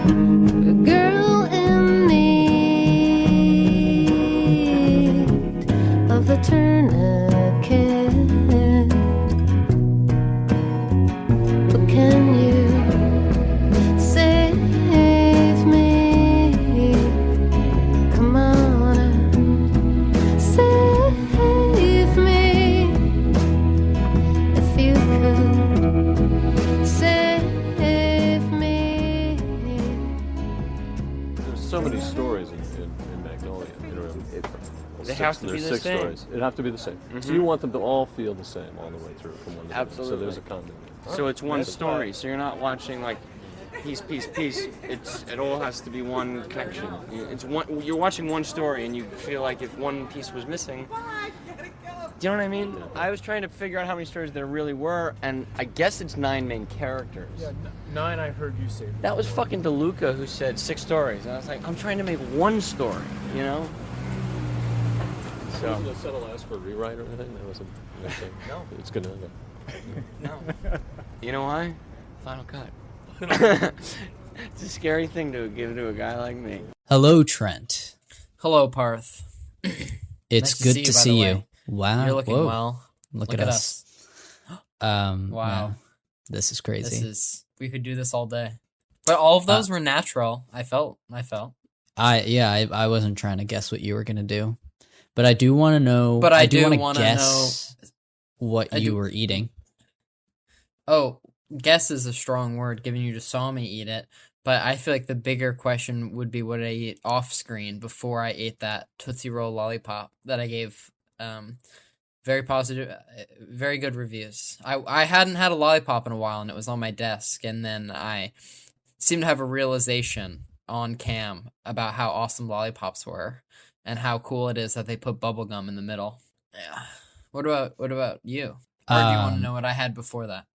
A girl in need of a tourniquet. But can you save me? Come on and save me. If you could save me. There's so many stories in Magnolia. You know, They have to be there's the 6 same. stories. It'd have to be the same. So Mhm. you want them to all feel the same all the way through from one to the other. So Absolutely. there's a continuity. So it's one That's story. fine. So you're not watching like piece. It all has to be one connection. It's one. You're watching one story, and you feel like if one piece was missing. Do you know what I mean? I was trying to figure out how many stories there really were, and I guess it's 9 main characters. Yeah, 9 I heard you say. That was fucking DeLuca who said 6 stories, and I was like, I'm trying to make one story, you know? So. Wasn't the settle ask for a rewrite or anything? There wasn't anything. No. It's gonna. No. You know why? Final cut. It's a scary thing to give to a guy like me. Hello, Trent. Hello, Parth. It's Nice to good to see see you, by the you. way. Wow. You're looking Whoa. well. Look at us. Wow. Man, this is crazy. We could do this all day. But all of those were natural. I felt. I wasn't trying to guess what you were gonna do, but I do want to know. But I do want to wanna guess what I you do- were eating. Oh, guess is a strong word, given you just saw me eat it. But I feel like the bigger question would be what I ate off screen before I ate that Tootsie Roll lollipop that I gave very positive, very good reviews. I hadn't had a lollipop in a while, and it was on my desk, and then I seemed to have a realization on cam about how awesome lollipops were and how cool it is that they put bubblegum in the middle. Yeah. What about you? Or do you want to know what I had before that?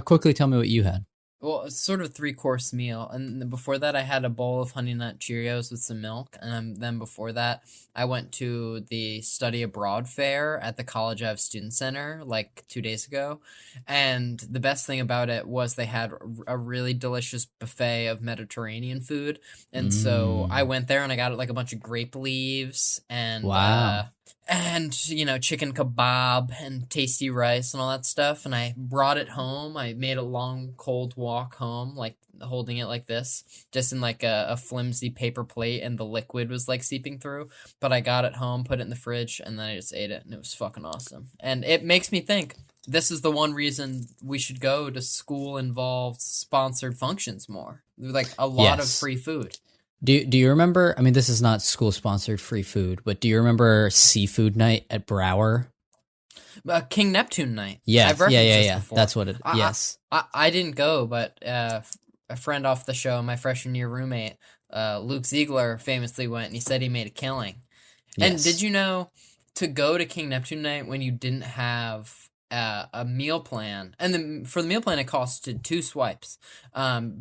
Quickly tell me what you had. Well, it's sort of a 3-course meal, and before that I had a bowl of Honey Nut Cheerios with some milk, and then before that I went to the Study Abroad fair at the College Ave Student Center like 2 days ago, and the best thing about it was they had a really delicious buffet of Mediterranean food, and so I went there and I got like a bunch of grape leaves and Wow. and, chicken kebab and tasty rice and all that stuff. And I brought it home. I made a long, cold walk home, like holding it like this, just in like a flimsy paper plate, and the liquid was like seeping through. But I got it home, put it in the fridge, and then I just ate it, and it was fucking awesome. And it makes me think this is the one reason we should go to school-involved sponsored functions more. Like a lot of Yes. free food. Do you remember? I mean, this is not school-sponsored free food, but do you remember seafood night at Brower? King Neptune night. Yeah, I've referenced this yeah. before. That's what it. I- Yes. I didn't go, but a friend off the show, my freshman year roommate, Luke Ziegler, famously went, and he said he made a killing. And Yes. did you know to go to King Neptune night when you didn't have a meal plan, and for the meal plan it costed 2 swipes,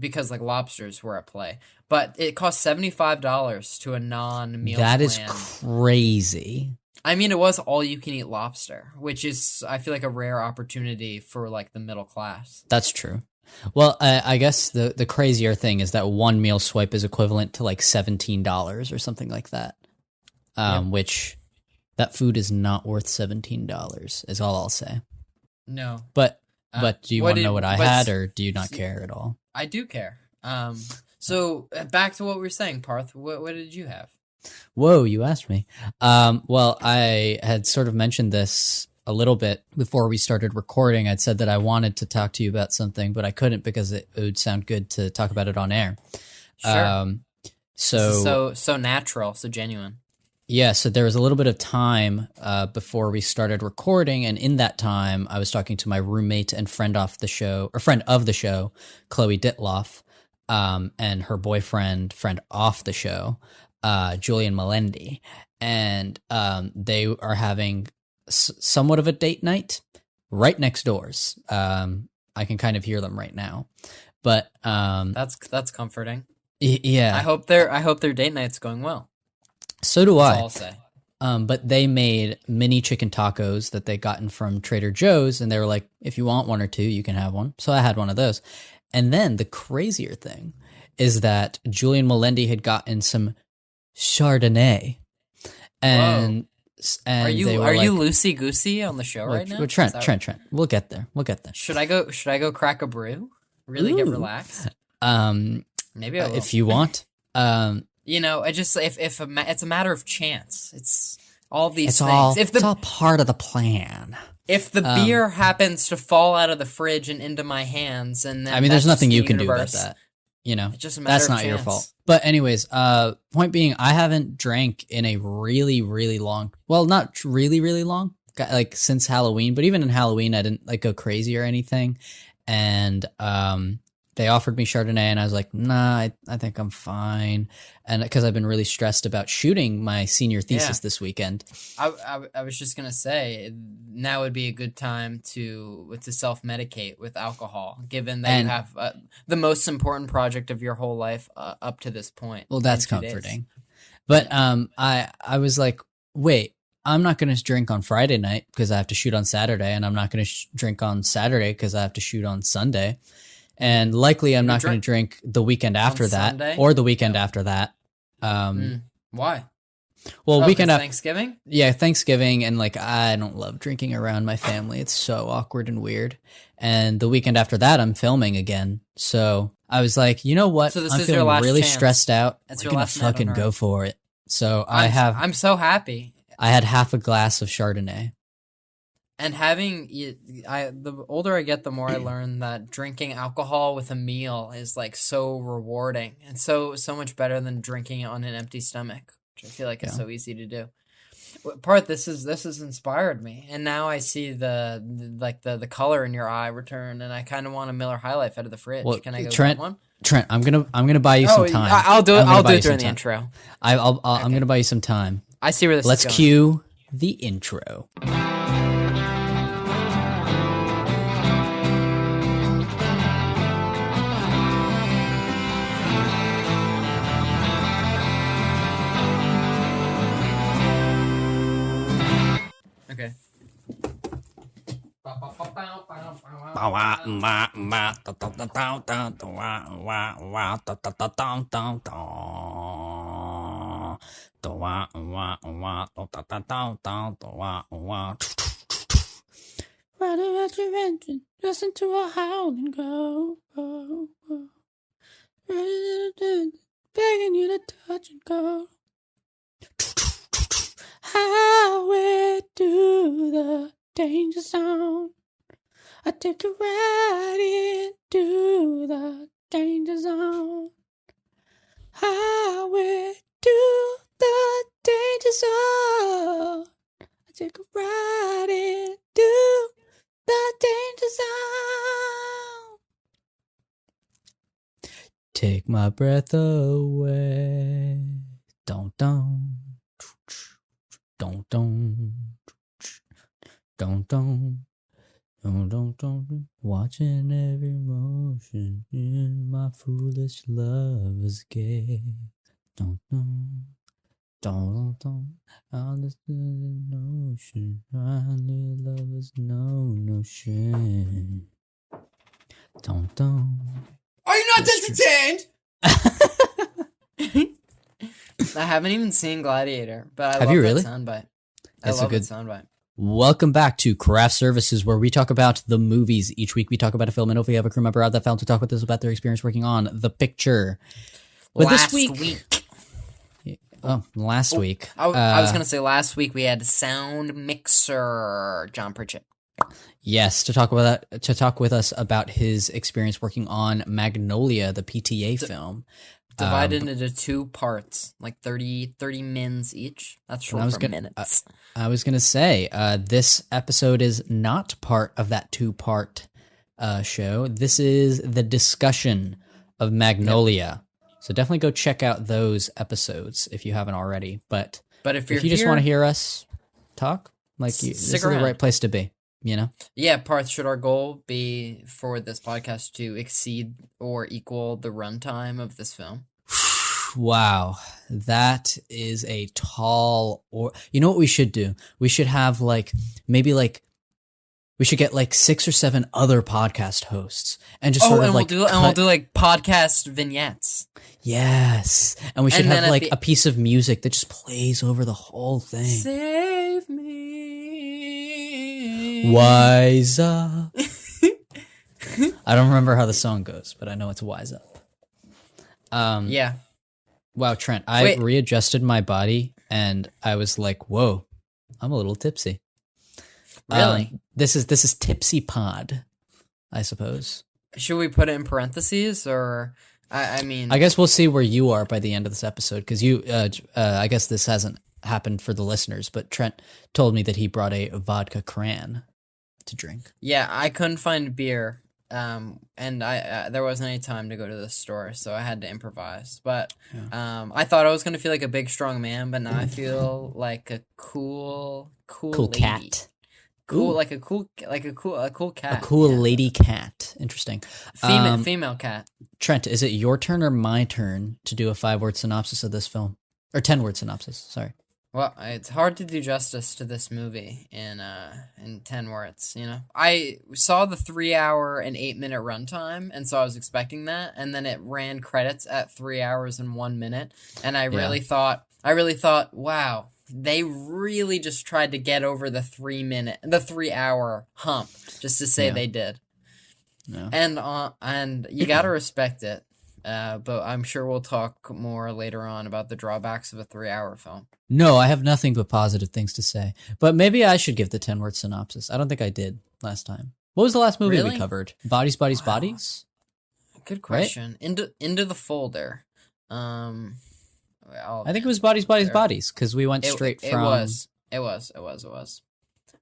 because like lobsters were at play, but it cost $75 to a non-meal plan. That is crazy. I mean, it was all you can eat lobster, which is, I feel like, a rare opportunity for like the middle class. That's true. Well, I guess the crazier thing is that one meal swipe is equivalent to like $17 or something like that. Which that food is not worth $17, is all I'll say. No, But do you want to know what I had, but- or do you not care at all? I do care. So back to what we were saying, Parth. What did you have? Whoa, you asked me. Well, I had sort of mentioned this a little bit before we started recording. I'd said that I wanted to talk to you about something, but I couldn't because it would sound good to talk about it on air. Sure. So This is so natural, so genuine. yeah, so there was a little bit of time before we started recording, and in that time, I was talking to my roommate and friend of the show, Chloe Ditloff, and her boyfriend, friend off the show, Julian Melendi, and they are having somewhat of a date night right next doors. I can kind of hear them right now, but That's comforting. yeah, I hope their date night's going well. so do That's I. all I'll say. But they made mini chicken tacos that they gotten from Trader Joe's, and they were like, if you want one or two, you can have one. So I had one of those. And then the crazier thing is that Julian Melendi had gotten some Chardonnay, and Are you they were loosey goosey on the show right now? Trent. We'll get there. Should I go crack a brew? Really get relaxed? Maybe I will. If you want. You know, I just if it's a matter of chance. It's all these things. It's all part of the plan. If the beer happens to fall out of the fridge and into my hands, and then I mean, there's nothing you can universe. do about that. You know, It's just a matter that's of not your chance. fault. But anyways, point being, I haven't drank in a really, really long. Well, not really, really long. Like since Halloween, but even in Halloween, I didn't like go crazy or anything. And they offered me Chardonnay, and I was like, nah, I think I'm fine. And because I've been really stressed about shooting my senior thesis this weekend. I was just gonna say now would be a good time to self-medicate with alcohol, given that you have the most important project of your whole life up to this point. Well, that's comforting. But I was like, wait, I'm not going to drink on Friday night because I have to shoot on Saturday, and I'm not going to drink on Saturday because I have to shoot on Sunday. And likely I'm not going to drink the weekend after that Sunday? or the weekend after that. Why? Well, weekend after Thanksgiving? Yeah, Thanksgiving, and like I don't love drinking around my family. It's so awkward and weird. And the weekend after that, I'm filming again. So I was like, you know what? So this I'm is your feeling last really chance. stressed out. It's We're your gonna last night on fucking Earth. go for it. So I'm so happy. I had half a glass of Chardonnay. And the older I get, the more I learn that drinking alcohol with a meal is like so rewarding and so much better than drinking it on an empty stomach, which I feel like is so easy to do. Parth, this has inspired me, and now I see the color in your eye return, and I kind of want a Miller High Life out of the fridge. Well, Can I go Trent, get one? Trent, I'm gonna buy you some time. I'll do it. I'll do it during the time. intro. I'm gonna buy you some time. I see where this Let's is going. cue the intro. Okay. Riding at your engine, listen to a howl and go. Begging you to touch and go. Highway to the danger zone. I take you right into the danger zone. Highway to the danger zone. I take you right into the danger zone. Take my breath away. Don't. Watching every motion in my foolish lover's gaze. Don't. Understood the notion. Finally, lovers know no shame. Don't. Are you not entertained? I haven't even seen Gladiator, but I Have love you that really? soundbite. It's a I love good that soundbite. Welcome back to Craft Services, where we talk about the movies. Each week we talk about a film, and hopefully we have a crew member out that film to talk with us about their experience working on the picture. But Last this week. Last week. I was going to say last week we had sound mixer John Pritchett. Yes, to talk with us about his experience working on Magnolia, the PTA film. Divided into 2 parts, like 30 mins each. That's short for minutes. I was going to say, this episode is not part of that 2-part show. This is the discussion of Magnolia. Yep. So definitely go check out those episodes if you haven't already. But if you just want to hear us talk, this is the right place to be, you know? Yeah, Parth, should our goal be for this podcast to exceed or equal the runtime of this film? Wow, that is a tall you know what we should do? We should have we should get 6 or 7 other podcast hosts and just we'll do like podcast vignettes. Yes. And we should And then have at like the- a piece of music that just plays over the whole thing. Save me. Wise up. I don't remember how the song goes, but I know it's Wise Up. Yeah. Wow, Trent, I Wait. readjusted my body and I was like, whoa, I'm a little tipsy. Really? This is Tipsy Pod, I suppose. Should we put it in parentheses or I mean I guess we'll see where you are by the end of this episode because you, I guess this hasn't happened for the listeners, but Trent told me that he brought a vodka cran to drink. Yeah, I couldn't find beer. And I there wasn't any time to go to the store, so I had to improvise. But I thought I was gonna feel like a big strong man, but now I feel like a cool lady. Cat. Cool, Ooh. like a cool cat. A cool yeah. lady cat. Interesting. Female cat. Trent, is it your turn or my turn to do a 5-word synopsis of this film? Or 10-word synopsis, sorry. Well, it's hard to do justice to this movie in 10 words, you know? I saw the 3-hour and 8-minute runtime, and so I was expecting that, and then it ran credits at 3 hours and 1 minute, and I really thought, wow, they really just tried to get over the 3-hour hump, just to say they did. Yeah. And you gotta respect it. But I'm sure we'll talk more later on about the drawbacks of a 3-hour film. No, I have nothing but positive things to say. But maybe I should give the 10-word synopsis. I don't think I did last time. What was the last movie we Really? covered? Bodies, Bodies, Wow. Bodies? Good question. Into the folder. I think it was Bodies, Bodies, Bodies, because we went straight from... It was.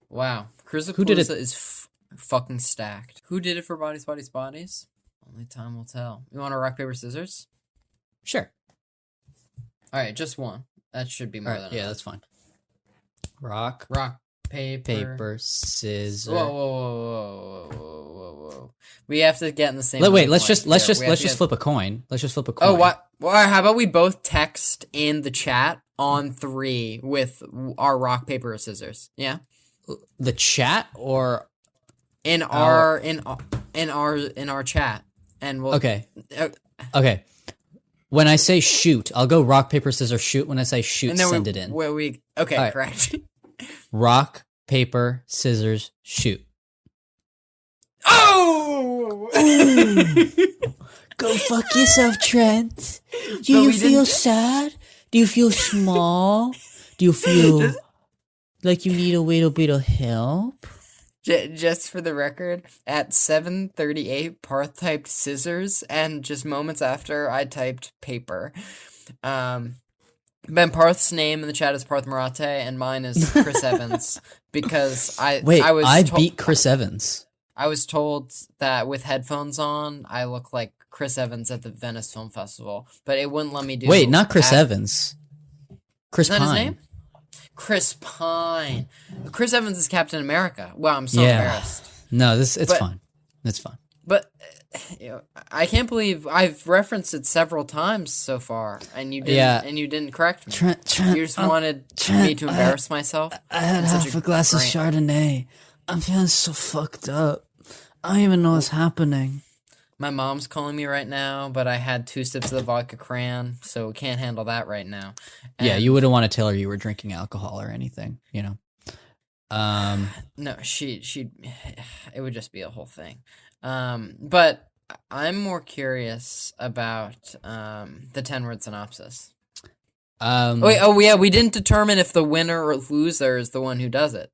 Wow. Who did it? Cruisapalooza is fucking stacked. Who did it for Bodies, Bodies, Bodies? Only time will tell. You want to rock, paper, scissors? Sure. All right, just one. That should be more All right, than yeah, enough. that's fine. Rock, Rock, paper. paper, scissors. Whoa. We have to get in the same. Wait, let's wavelength just here. We have to get- flip a coin. Let's just flip a coin. Oh, what? Well, how about we both text in the chat on 3 with our rock, paper, or scissors? Yeah. The chat or In our chat, and we'll. okay. Okay. When I say shoot, I'll go rock, paper, scissors, shoot. When I say shoot, And then send it in. Okay, All right. correct. Rock, paper, scissors, shoot. Oh! Go fuck yourself, Trent. Do But you we feel didn't- sad? Do you feel small? Do you feel like you need a little bit of help? Just for the record, at 7:38, Parth typed scissors, and just moments after, I typed paper. Ben Parth's name in the chat is Parth Marathe, and mine is Chris Evans, because I beat Chris Evans. I was told that with headphones on, I look like Chris Evans at the Venice Film Festival, but it wouldn't let me do. Wait, not Chris Evans. Chris Is that Pine. his name? Chris Pine. Chris Evans is Captain America. Wow, I'm so Yeah. embarrassed. No, it's But- fine. It's fine. But I can't believe I've referenced it several times so far, and you didn't. Yeah. And you didn't correct me. Trent, You just wanted me to embarrass myself. I had in such half a glass of great- Chardonnay. I'm feeling so fucked up. I don't even know what's happening. My mom's calling me right now, but I had 2 sips of the vodka cran, so we can't handle that right now. Yeah, And- you wouldn't want to tell her you were drinking alcohol or anything, you know. No, she it would just be a whole thing. But I'm more curious about the 10-word synopsis. We didn't determine if the winner or loser is the one who does it.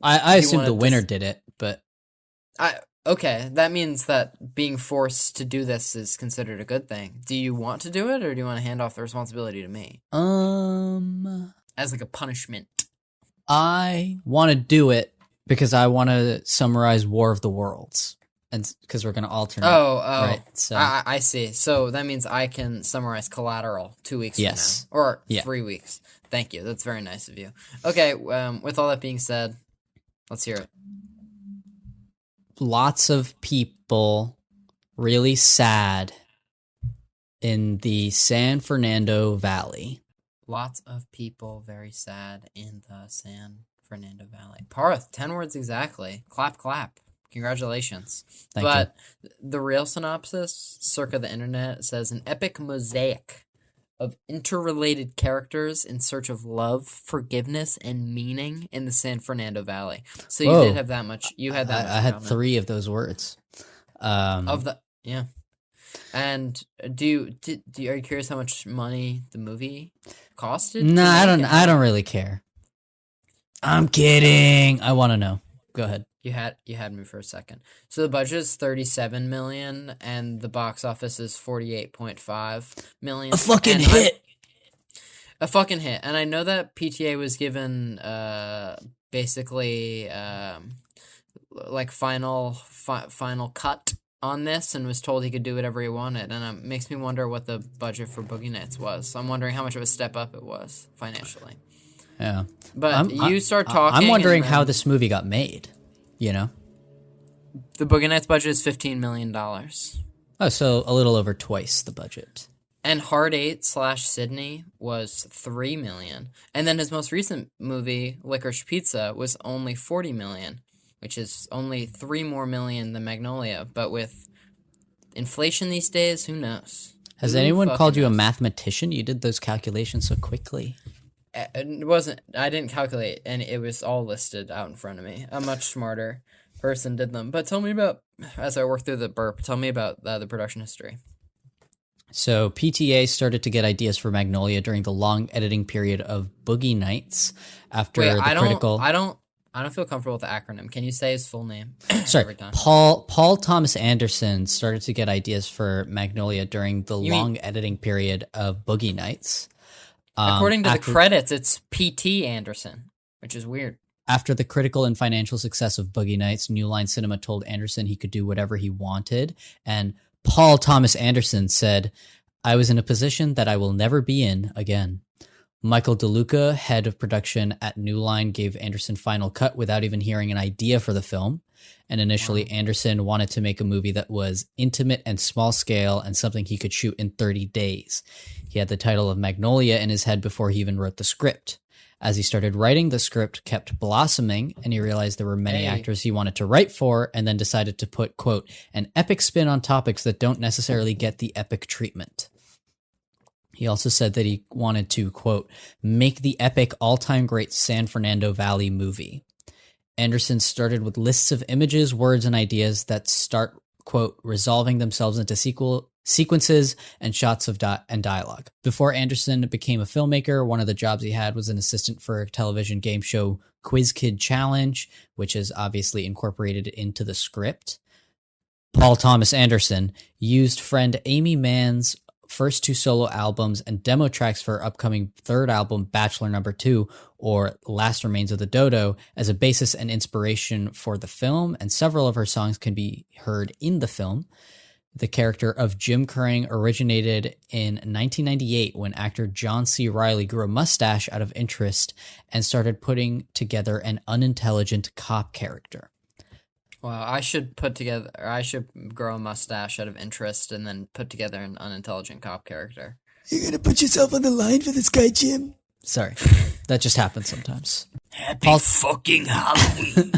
I You assumed wanted the to winner s- did it, but Okay, that means that being forced to do this is considered a good thing. Do you want to do it, or do you want to hand off the responsibility to me as like a punishment? I want to do it because I want to summarize War of the Worlds, and because we're gonna alternate. Oh, right. So I see. So that means I can summarize Collateral 2 weeks Yes. from now, or Yeah. 3 weeks. Thank you. That's very nice of you. Okay. With all that being said, let's hear it. lots of people really sad in the San Fernando Valley. Lots of people very sad in the San Fernando Valley. Parth, 10 words exactly. Clap, clap. Congratulations. Thank but the real synopsis, circa the internet, says an epic mosaic of interrelated characters in search of love, forgiveness, and meaning in the San Fernando Valley. So you Whoa. did have that much. You had that much. I had in common. 3 of those words. Yeah. And are you curious how much money the movie costed? No, I don't really care. I'm kidding. I want to know. Go ahead. You had me for a second. So the budget is $37 million, and the box office is $48.5 million. A fucking hit. A fucking hit. And I know that PTA was given basically like final cut on this, and was told he could do whatever he wanted. And it makes me wonder what the budget for Boogie Nights was. So I'm wondering how much of a step up it was financially. Yeah. But you start talking. I'm wondering how this movie got made. You know? The Boogie Nights budget is $15 million. Oh, so a little over twice the budget. And Hard 8 / Sydney was $3 million. And then his most recent movie, Licorice Pizza, was only $40 million, which is only $3 more million than Magnolia. But with inflation these days, who knows? Has anyone called you a mathematician? You did those calculations so quickly. It wasn't. I didn't calculate, and it was all listed out in front of me. A much smarter person did them. But tell me about, as I work through the burp, tell me about the production history. So PTA started to get ideas for Magnolia during the long editing period of Boogie Nights after critical. I don't feel comfortable with the acronym. Can you say his full name? Sorry, every time? Paul Thomas Anderson started to get ideas for Magnolia during the long editing period of Boogie Nights. According to the credits, it's P.T. Anderson, which is weird. After the critical and financial success of Boogie Nights, New Line Cinema told Anderson he could do whatever he wanted. And Paul Thomas Anderson said, "I was in a position that I will never be in again." Michael DeLuca, head of production at New Line, gave Anderson final cut without even hearing an idea for the film. And initially, Anderson wanted to make a movie that was intimate and small scale and something he could shoot in 30 days. He had the title of Magnolia in his head before he even wrote the script. As he started writing, the script kept blossoming, and he realized there were many actors he wanted to write for, and then decided to put, quote, an epic spin on topics that don't necessarily get the epic treatment. He also said that he wanted to, quote, make the epic all-time great San Fernando Valley movie. Anderson started with lists of images, words, and ideas that start, quote, resolving themselves into sequences and shots of and dialogue. Before Anderson became a filmmaker, one of the jobs he had was an assistant for a television game show, Quiz Kid Challenge, which is obviously incorporated into the script. Paul Thomas Anderson used friend Amy Mann's first 2 solo albums and demo tracks for her upcoming 3rd album, Bachelor No. 2, or Last Remains of the Dodo, as a basis and inspiration for the film, and several of her songs can be heard in the film. The character of Jim Curring originated in 1998 when actor John C. Reilly grew a mustache out of interest and started putting together an unintelligent cop character. Wow, I should grow a mustache out of interest and then put together an unintelligent cop character. You're gonna put yourself on the line for this guy, Jim? Sorry, that just happens sometimes. Happy fucking Halloween.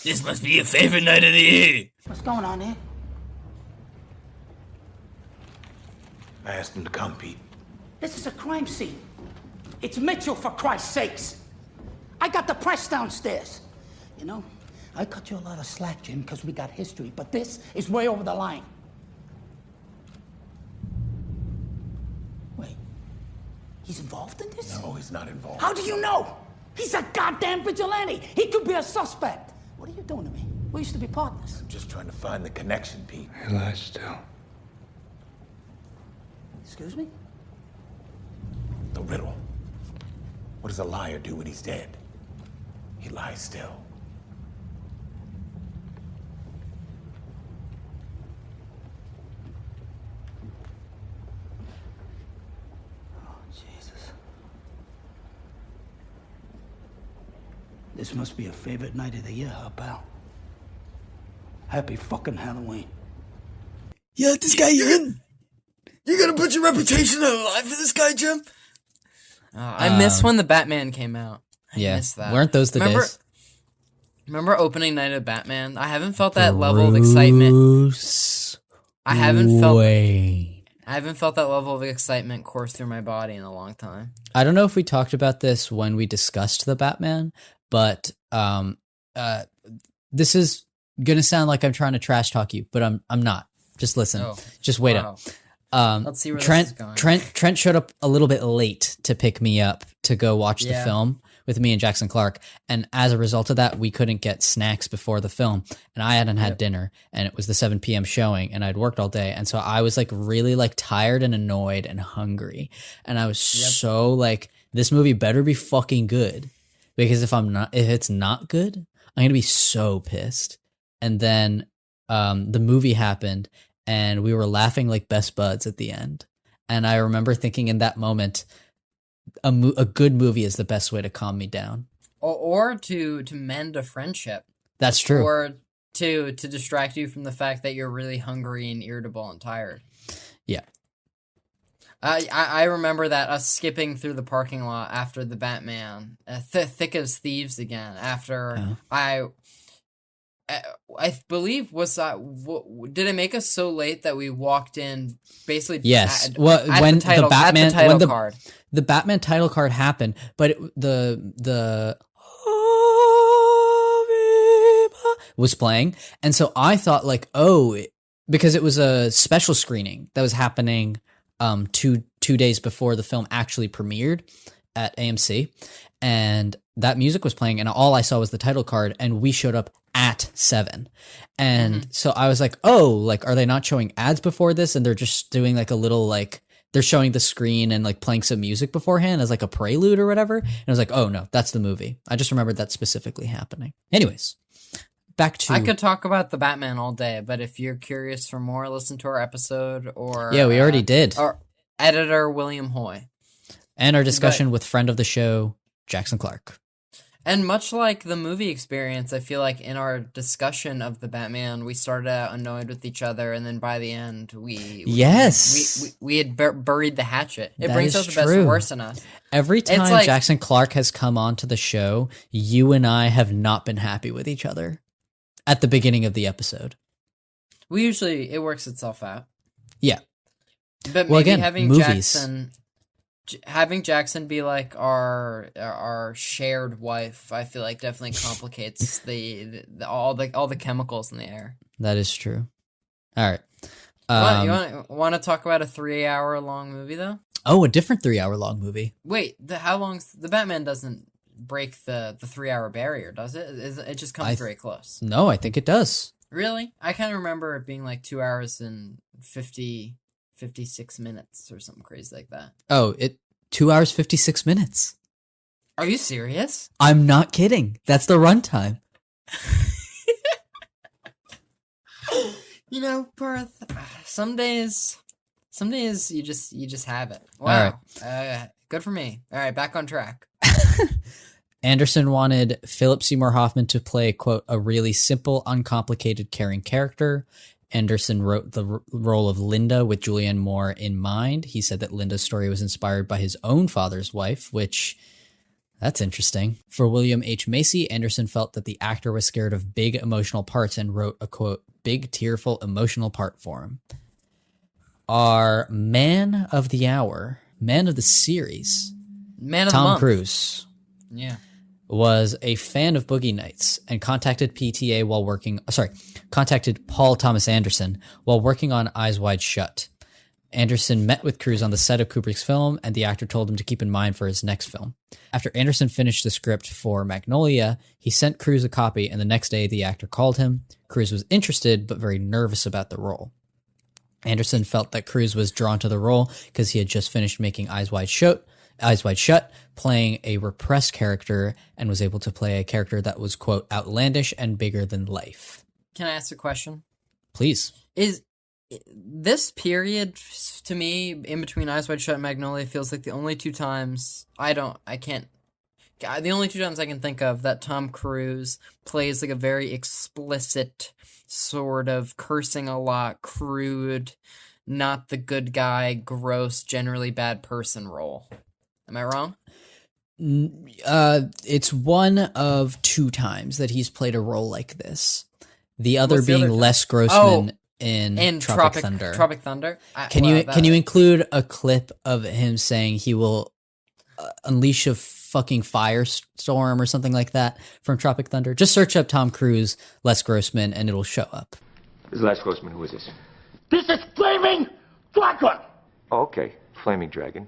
This must be your favorite night of the year. What's going on here? I asked him to come, Pete. This is a crime scene. It's Mitchell, for Christ's sakes. I got the press downstairs. You know, I cut you a lot of slack, Jim, because we got history, but this is way over the line. Wait, he's involved in this? No, he's not involved. How do you know? He's a goddamn vigilante. He could be a suspect. What are you doing to me? We used to be partners. I'm just trying to find the connection, Pete. He lies still. Excuse me? The riddle. What does a liar do when he's dead? He lies still. This must be a favorite night of the year, huh, pal? Happy fucking Halloween. You let this guy in? You're gonna put your reputation on the line for this guy, Jim? I miss when the Batman came out. I miss that. Weren't those the days? Remember opening night of Batman? I haven't felt that level of excitement. Bruce I haven't felt Wayne. that level of excitement course through my body in a long time. I don't know if we talked about this when we discussed the Batman, but this is gonna sound like I'm trying to trash talk you, but I'm not. Just listen. Oh, Just wait wow. up. Let's see where Trent, this is going. Trent showed up a little bit late to pick me up to go watch the Yeah. film with me and Jackson Clark, and as a result of that, we couldn't get snacks before the film, and I hadn't had dinner, and it was the 7 p.m. showing, and I'd worked all day, and so I was like really like tired and annoyed and hungry, and I was so like, this movie better be fucking good, because if it's not good, I'm gonna be so pissed. And then the movie happened, and we were laughing like best buds at the end. And I remember thinking in that moment, a good movie is the best way to calm me down. Or to mend a friendship. That's true. Or to distract you from the fact that you're really hungry and irritable and tired. Yeah. I remember that us skipping through the parking lot after the Batman, thick as thieves again. After I believe did it make us so late that we walked in basically? Yes. At When the title, the Batman, at the title when the card. the Batman title card happened, but the was playing, and so I thought like, because it was a special screening that was happening 2 days before the film actually premiered at AMC, and that music was playing, and all I saw was the title card, and we showed up at 7. And so I was like, are they not showing ads before this, and they're just doing like a little like, they're showing the screen and like playing some music beforehand as like a prelude or whatever. And I was like, oh no, that's the movie. I just remembered that specifically happening. Anyways, back to... I could talk about the Batman all day, but if you're curious for more, listen to our episode or... Yeah, we already did. Our editor, William Hoy. And our discussion with friend of the show, Jackson Clark. And much like the movie experience, I feel like in our discussion of the Batman, we started out annoyed with each other, and then by the end, we had buried the hatchet. It brings out the best and worst in us. Every time Jackson Clark has come onto the show, you and I have not been happy with each other at the beginning of the episode. It works itself out. Yeah. But well, maybe again, having movies. Having Jackson be like our shared wife, I feel like definitely complicates all the chemicals in the air. That is true. All right. You want to talk about a 3-hour long movie though? Oh, a different 3-hour long movie. Wait, how long? The Batman doesn't break the 3-hour barrier, does it? It just comes very close. No, I think it does. Really? I kind of remember it being like 2 hours and 56 minutes or something crazy like that. Oh, 2 hours, 56 minutes. Are you serious? I'm not kidding. That's the runtime. You know, Parth, some days you just have it. Wow. All right. Good for me. All right, back on track. Anderson wanted Philip Seymour Hoffman to play, quote, a really simple, uncomplicated, caring character. Anderson wrote the role of Linda with Julianne Moore in mind. He said that Linda's story was inspired by his own father's wife, which, that's interesting. For William H. Macy, Anderson felt that the actor was scared of big emotional parts and wrote a, quote, big, tearful, emotional part for him. Our man of the hour, man of the series, Tom Cruise. Yeah. Was a fan of Boogie Nights and contacted Paul Thomas Anderson while working on Eyes Wide Shut. Anderson met with Cruise on the set of Kubrick's film, and the actor told him to keep in mind for his next film. After Anderson finished the script for Magnolia, he sent Cruise a copy, and the next day the actor called him. Cruise was interested, but very nervous about the role. Anderson felt that Cruise was drawn to the role because he had just finished making Eyes Wide Shut, playing a repressed character, and was able to play a character that was, quote, outlandish and bigger than life. Can I ask a question? Please. Is this period, to me, in between Eyes Wide Shut and Magnolia, feels like the only two times I can think of that Tom Cruise plays like a very explicit sort of cursing a lot, crude, not the good guy, gross, generally bad person role. Am I wrong? It's one of 2 times that he's played a role like this. The other What's the being other time? Les Grossman in In Tropic Thunder. Tropic Thunder. Can you include a clip of him saying he will unleash a fucking firestorm or something like that from Tropic Thunder? Just search up Tom Cruise, Les Grossman, and it'll show up. This is Les Grossman. Who is this? This is Flaming Dragon! Oh, okay. Flaming Dragon.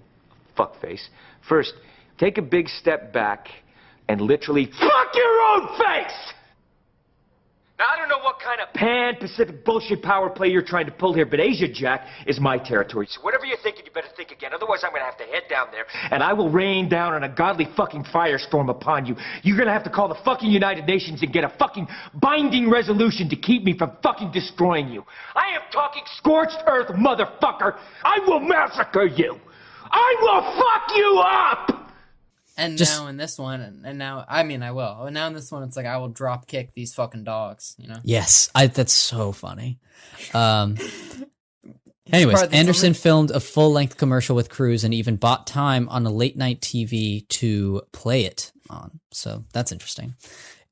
Fuckface. First, take a big step back and literally fuck your own face! Now, I don't know what kind of pan-Pacific bullshit power play you're trying to pull here, but Asia, Jack, is my territory. So whatever you're thinking, you better think again. Otherwise, I'm going to have to head down there, and I will rain down on a godly fucking firestorm upon you. You're going to have to call the fucking United Nations and get a fucking binding resolution to keep me from fucking destroying you. I am talking scorched earth, motherfucker. I will massacre you. I will fuck you up! And now in this one, and now, I mean, I will. And now in this one, it's like, I will drop kick these fucking dogs, you know? Yes, that's so funny. Anyways, Anderson filmed a full-length commercial with Cruise and even bought time on a late-night TV to play it on. So that's interesting.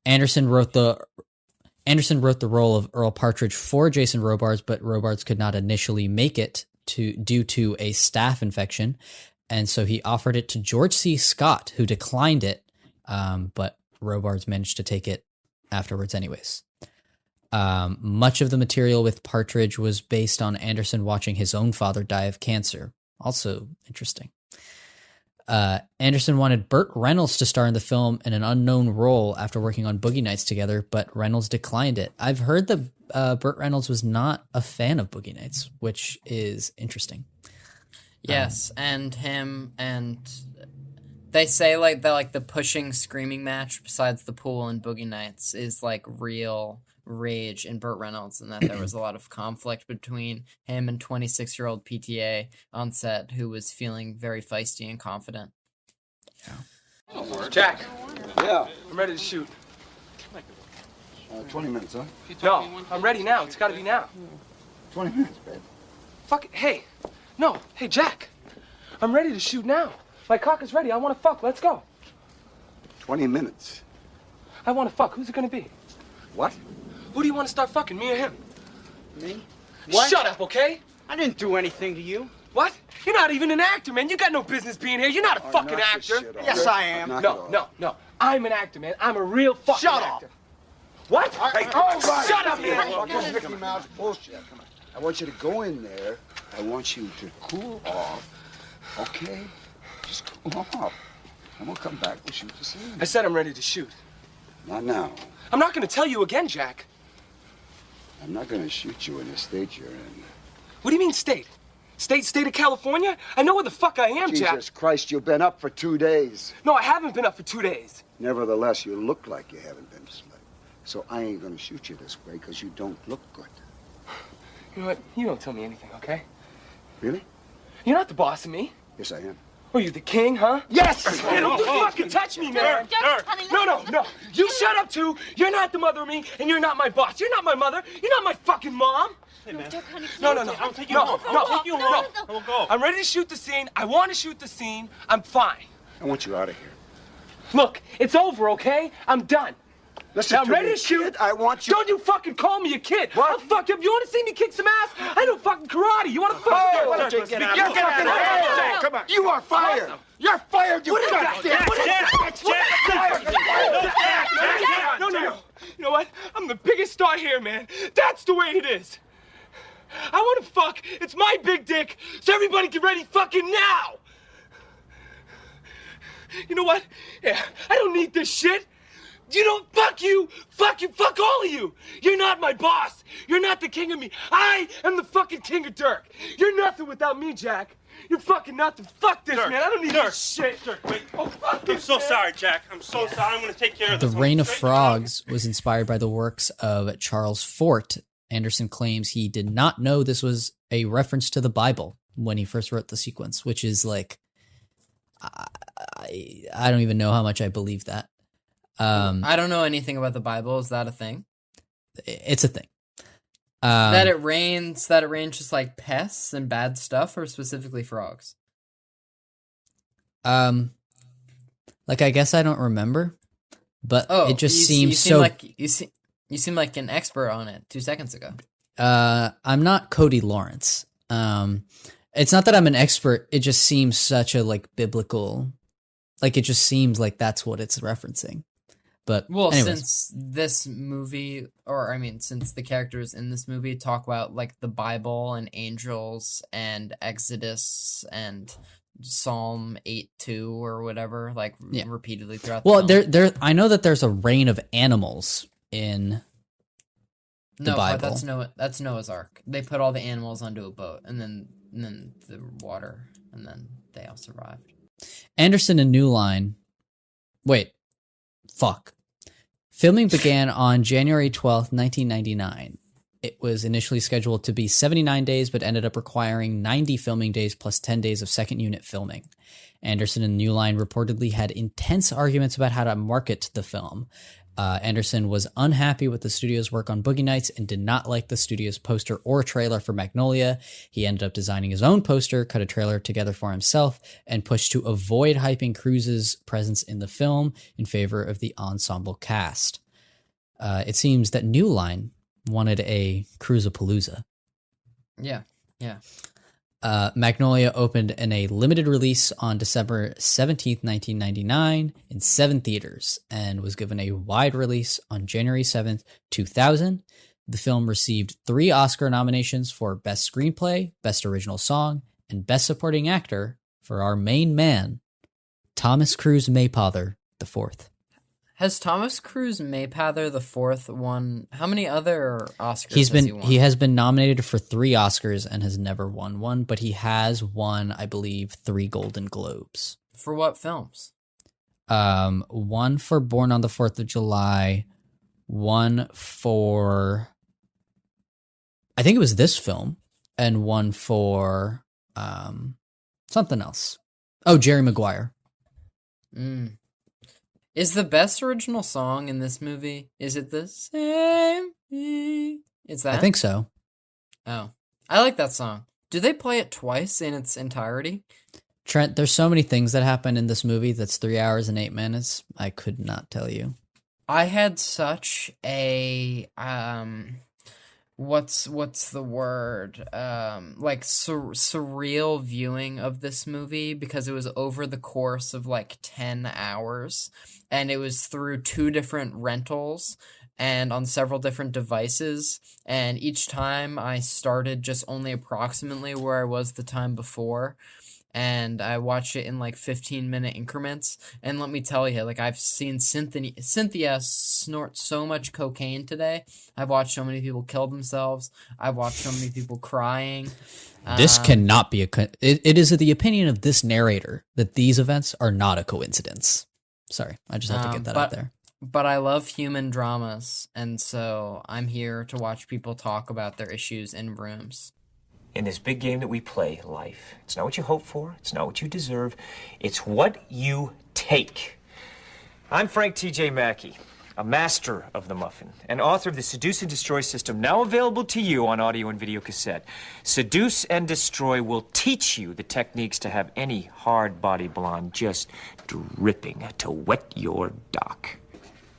Anderson wrote the role of Earl Partridge for Jason Robards, but Robards could not initially make it due to a staph infection. And so he offered it to George C. Scott, who declined it, but Robards managed to take it afterwards anyways. Much of the material with Partridge was based on Anderson watching his own father die of cancer. Also interesting. Anderson wanted Burt Reynolds to star in the film in an unknown role after working on Boogie Nights together, but Reynolds declined it. I've heard that Burt Reynolds was not a fan of Boogie Nights, which is interesting. Yes, and him, and they say like the pushing screaming match besides the pool and Boogie Nights is like real rage in Burt Reynolds, and that there was a lot of conflict between him and 26-year-old PTA on set who was feeling very feisty and confident. Jack, Yeah. I'm ready to shoot. 20 minutes, huh? No, I'm ready now. It's got to be now. 20 minutes, babe. Fuck it. Hey, no. Hey, Jack, I'm ready to shoot now. My cock is ready. I want to fuck. Let's go. 20 minutes. I want to fuck. Who's it going to be? What? Who do you want to start fucking, me or him? Me? What? Shut up, okay? I didn't do anything to you. What? You're not even an actor, man. You got no business being here. You're not a fucking knock this actor. shit off. Yes, I am. Knock it No, off. no, no. I'm an actor, man. I'm a real fucking Shut actor. up. What? Hey, Shut up, man. Fucking Mickey Mouse bullshit. Come on. I want you to go in there. I want you to cool off. Okay? Just cool off. And we'll come back and shoot the scene. I said I'm ready to shoot. Not now. I'm not going to tell you again, Jack. I'm not going to shoot you in the state you're in. What do you mean state? State of California? I know where the fuck I am, Jack. Jesus Christ, you've been up for 2 days. No, I haven't been up for 2 days. Nevertheless, you look like you haven't been asleep. So I ain't gonna shoot you this way because you don't look good. You know what? You don't tell me anything, okay? Really? You're not the boss of me. Yes, I am. Are you the king, huh? Yes! Hey, don't you fucking touch me, man! No. You shut up, too. You're not the mother of me, and you're not my boss. You're not my mother. You're not my fucking mom. Hey, man. No. I'll take you home. I'll take you home. We'll go. I'm ready to shoot the scene. I want to shoot the scene. I'm fine. I want you out of here. Look, it's over, okay? I'm done. Listen now, I'm to ready me, to shoot. kid. I want you. Don't you fucking call me a kid. What? I'll fuck up. You want to see me kick some ass? I know fucking karate. You want to fuck Oh, me? Jake, get out. You're fucking out. Come on. You are fired. You're fired. You What is that? No. You know what? I'm the biggest star here, man. That's the way it is. I want to fuck. It's my big dick. So everybody get ready fucking now. You know what? Yeah, I don't need this shit. You don't, fuck you, fuck all of you. You're not my boss. You're not the king of me. I am the fucking king of Dirk. You're nothing without me, Jack. You're fucking nothing. Fuck this, Dirk, man. I don't need Dirk, this shit. Dirk, wait. Oh, fuck I'm this, so man. sorry, Jack. I'm so sorry. I'm going to take care of The this. Reign of Frogs was inspired by the works of Charles Fort. Anderson claims he did not know this was a reference to the Bible when he first wrote the sequence, which is like, I don't even know how much I believe that. I don't know anything about the Bible. Is that a thing? It's a thing. That it rains just like pests and bad stuff, or specifically frogs? Like, I guess I don't remember, but it just you seems seem so. you seem like an expert on it 2 seconds ago. I'm not Cody Lawrence. It's not that I'm an expert. It just seems such a like biblical, like it just seems like that's what it's referencing. But Well, anyways. since this movie, or I mean, since the characters in this movie talk about like the Bible and angels and Exodus and Psalm 8:2 or whatever, like repeatedly throughout the film. There. I know that there's a reign of animals in the Bible. But that's Noah's Ark. They put all the animals onto a boat, and then the water, and then they all survived. Anderson and New Line. Wait, fuck. Filming began on January 12th, 1999. It was initially scheduled to be 79 days, but ended up requiring 90 filming days plus 10 days of second unit filming. Anderson and New Line reportedly had intense arguments about how to market the film. Anderson was unhappy with the studio's work on Boogie Nights and did not like the studio's poster or trailer for Magnolia. He ended up designing his own poster, cut a trailer together for himself, and pushed to avoid hyping Cruise's presence in the film in favor of the ensemble cast. It seems that New Line wanted a Cruisapalooza. Yeah. Magnolia opened in a limited release on December 17th, 1999 in 7 theaters and was given a wide release on January 7th, 2000. The film received 3 Oscar nominations for Best Screenplay, Best Original Song, and Best Supporting Actor for our main man, Thomas Cruise Maypother IV. Has Thomas Cruise Maypother IV won? How many other Oscars has he won? He has been nominated for 3 Oscars and has never won one, but he has won, I believe, 3 Golden Globes. For what films? One for Born on the 4th of July, one for, I think it was this film, and one for something else. Oh, Jerry Maguire. Is the best original song in this movie, is it the same? Is that? I think so. Oh. I like that song. Do they play it twice in its entirety? Trent, there's so many things that happen in this movie that's 3 hours and 8 minutes. I could not tell you. I had such a what's the word? Like surreal viewing of this movie because it was over the course of like 10 hours and it was through 2 different rentals and on several different devices, and each time I started just only approximately where I was the time before. And I watch it in like 15-minute increments. And let me tell you, like I've seen Cynthia snort so much cocaine today. I've watched so many people kill themselves. I've watched so many people crying. This cannot be it is the opinion of this narrator that these events are not a coincidence. Sorry, I just have to get that out there. But I love human dramas, and so I'm here to watch people talk about their issues in rooms. In this big game that we play, life, it's not what you hope for, it's not what you deserve, it's what you take. I'm Frank T.J. Mackey, a master of the muffin, and author of the Seduce and Destroy system, now available to you on audio and video cassette. Seduce and Destroy will teach you the techniques to have any hard-body blonde just dripping to wet your dock.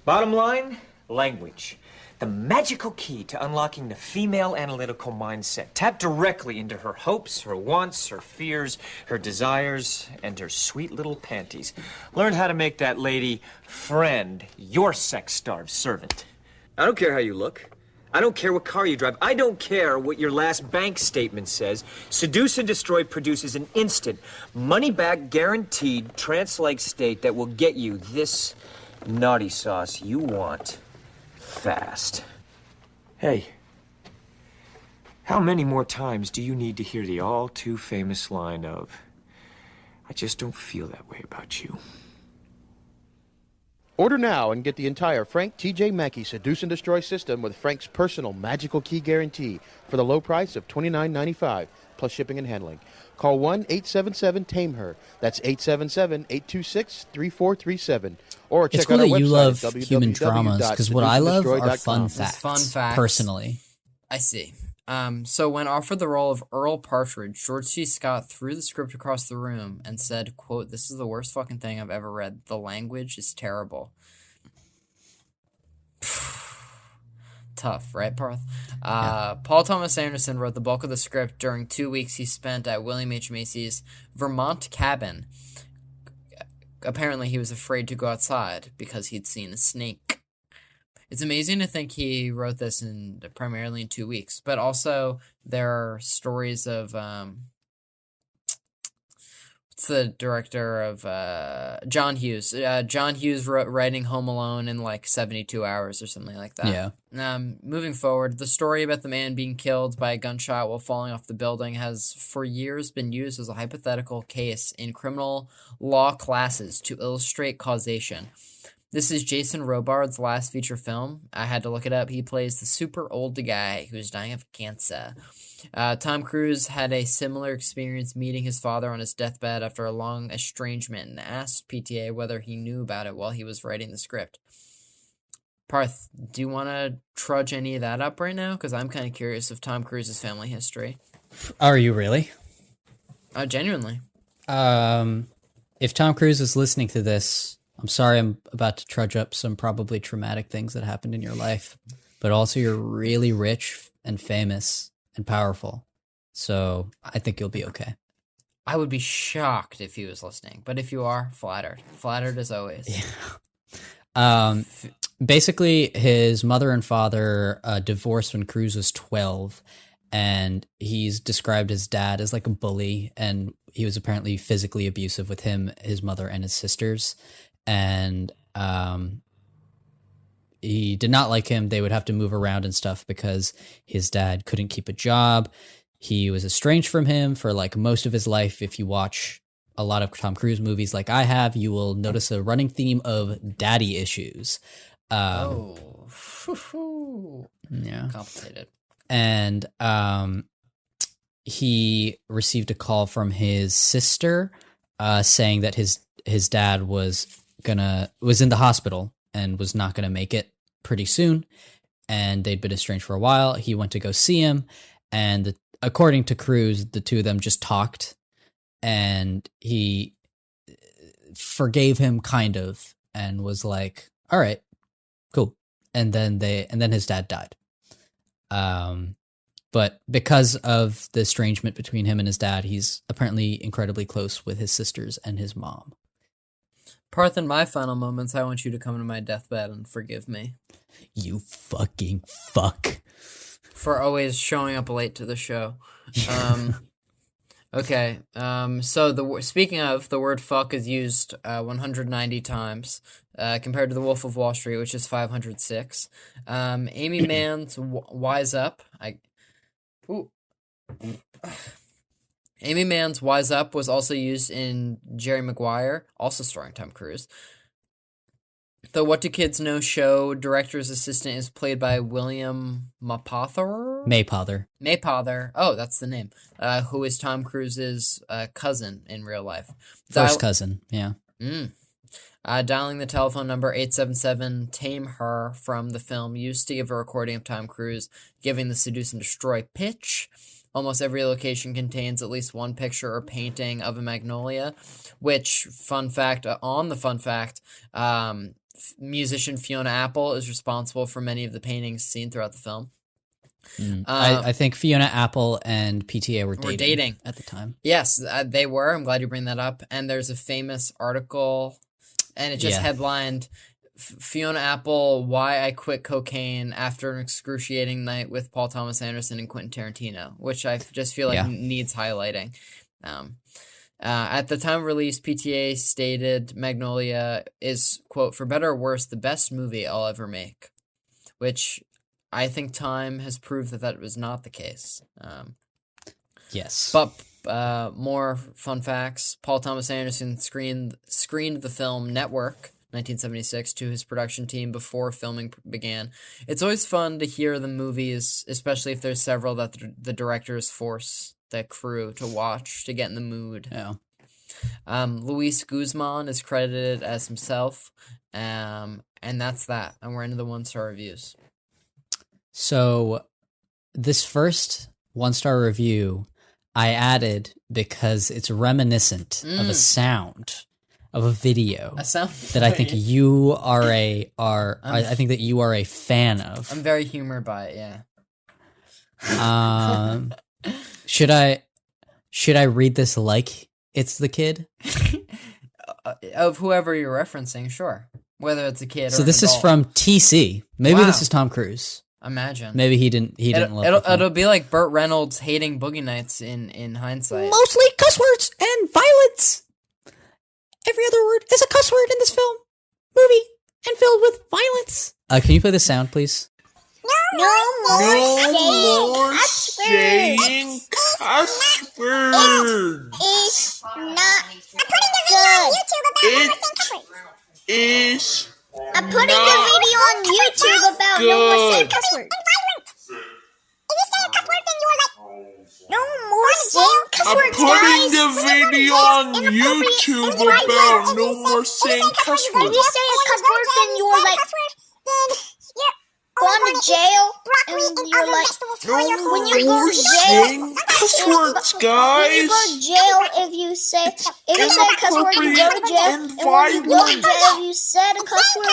Bottom line, language. The magical key to unlocking the female analytical mindset. Tap directly into her hopes, her wants, her fears, her desires, and her sweet little panties. Learn how to make that lady friend your sex-starved servant. I don't care how you look. I don't care what car you drive. I don't care what your last bank statement says. Seduce and Destroy produces an instant, money-back, guaranteed, trance-like state that will get you this naughty sauce you want. Fast. Hey, how many more times do you need to hear the all too famous line of, I just don't feel that way about you? Order now and get the entire Frank T.J. Mackey Seduce and Destroy system with Frank's personal magical key guarantee for the low price of $29.95 plus shipping and handling. Call 1-877-TAME-HER. That's 877-826-3437. Or check it's cool out our that website you love at human dramas, because what I love are fun facts, Fun facts. personally. I see. So when offered the role of Earl Partridge, George C. Scott threw the script across the room and said, quote, "This is the worst fucking thing I've ever read. The language is terrible." Tough, right, Parth? Paul Thomas Anderson wrote the bulk of the script during 2 weeks he spent at William H. Macy's Vermont cabin. Apparently, he was afraid to go outside because he'd seen a snake. It's amazing to think he wrote this primarily in 2 weeks, but also there are stories of what's the director of John Hughes? John Hughes writing Home Alone in like 72 hours or something like that. Yeah. Moving forward, the story about the man being killed by a gunshot while falling off the building has for years been used as a hypothetical case in criminal law classes to illustrate causation. This is Jason Robards' last feature film. I had to look it up. He plays the super old guy who's dying of cancer. Tom Cruise had a similar experience meeting his father on his deathbed after a long estrangement and asked PTA whether he knew about it while he was writing the script. Parth, do you want to trudge any of that up right now? Because I'm kind of curious of Tom Cruise's family history. Are you really? Genuinely. If Tom Cruise is listening to this, I'm sorry I'm about to trudge up some probably traumatic things that happened in your life, but also you're really rich and famous and powerful. So I think you'll be okay. I would be shocked if he was listening, but if you are, flattered. Flattered as always. Yeah. Basically, his mother and father divorced when Cruise was 12, and he's described his dad as like a bully, and he was apparently physically abusive with him, his mother, and his sisters. And he did not like him. They would have to move around and stuff because his dad couldn't keep a job. He was estranged from him for like most of his life. If you watch a lot of Tom Cruise movies like I have, you will notice a running theme of daddy issues. Yeah. Complicated. And he received a call from his sister saying that his dad was in the hospital and was not gonna make it pretty soon, and they'd been estranged for a while. He went to go see him, and according to Cruise, the two of them just talked, and he forgave him kind of, and was like, "All right, cool." And then his dad died. But because of the estrangement between him and his dad, he's apparently incredibly close with his sisters and his mom. Parth, in my final moments, I want you to come to my deathbed and forgive me. You fucking fuck. For always showing up late to the show. Okay, so speaking of, the word fuck is used 190 times, compared to The Wolf of Wall Street, which is 506. Amy Mann's Wise Up... Amy Mann's Wise Up was also used in Jerry Maguire, also starring Tom Cruise. The What Do Kids Know show director's assistant is played by William Maypother. Oh, that's the name. Who is Tom Cruise's cousin in real life. First cousin, yeah. Dialing the telephone number 877 Tame Her from the film used to give a recording of Tom Cruise giving the Seduce and Destroy pitch. Almost every location contains at least one picture or painting of a magnolia, which, fun fact, musician Fiona Apple is responsible for many of the paintings seen throughout the film. I think Fiona Apple and PTA were dating at the time. Yes, they were. I'm glad you bring that up. And there's a famous article, and it just headlined, Fiona Apple, Why I Quit Cocaine After an Excruciating Night with Paul Thomas Anderson and Quentin Tarantino, which I just feel like needs highlighting. At the time of release, PTA stated Magnolia is, quote, "for better or worse, the best movie I'll ever make," which I think time has proved that was not the case. Yes. But more fun facts. Paul Thomas Anderson screened the film Network, 1976, to his production team before filming began. It's always fun to hear the movies, especially if there's several that the directors force the crew to watch to get in the mood. Yeah. Luis Guzman is credited as himself, and that's that. And we're into the 1-star reviews. So this first 1-star review I added because it's reminiscent of a sound of a video A sound that I think you are I think that you are a fan of. I'm very humored by it. Yeah. Should I read this like it's the kid? Of whoever you're referencing, sure. Whether it's a kid or So this an is adult. from TC. Maybe Wow. this is Tom Cruise. Imagine. Maybe he didn't love the film. It'll be like Burt Reynolds hating Boogie Nights in hindsight. Mostly cuss words and violence. Every other word is a cuss word in this movie, and filled with violence. Can you play the sound, please? No more saying cuss words. It's not good. It's I'm putting a video on YouTube about no more saying cuss words. No more saying cuss I'm words, putting guys. the video on YouTube about no more saying cuss If words. you say a cuss word, then you're like going to jail, and you're like when you go to jail. Cuss words, When you guys. go to jail, if you say a cuss word, you go to jail. And when you go to jail, if you said a cuss word,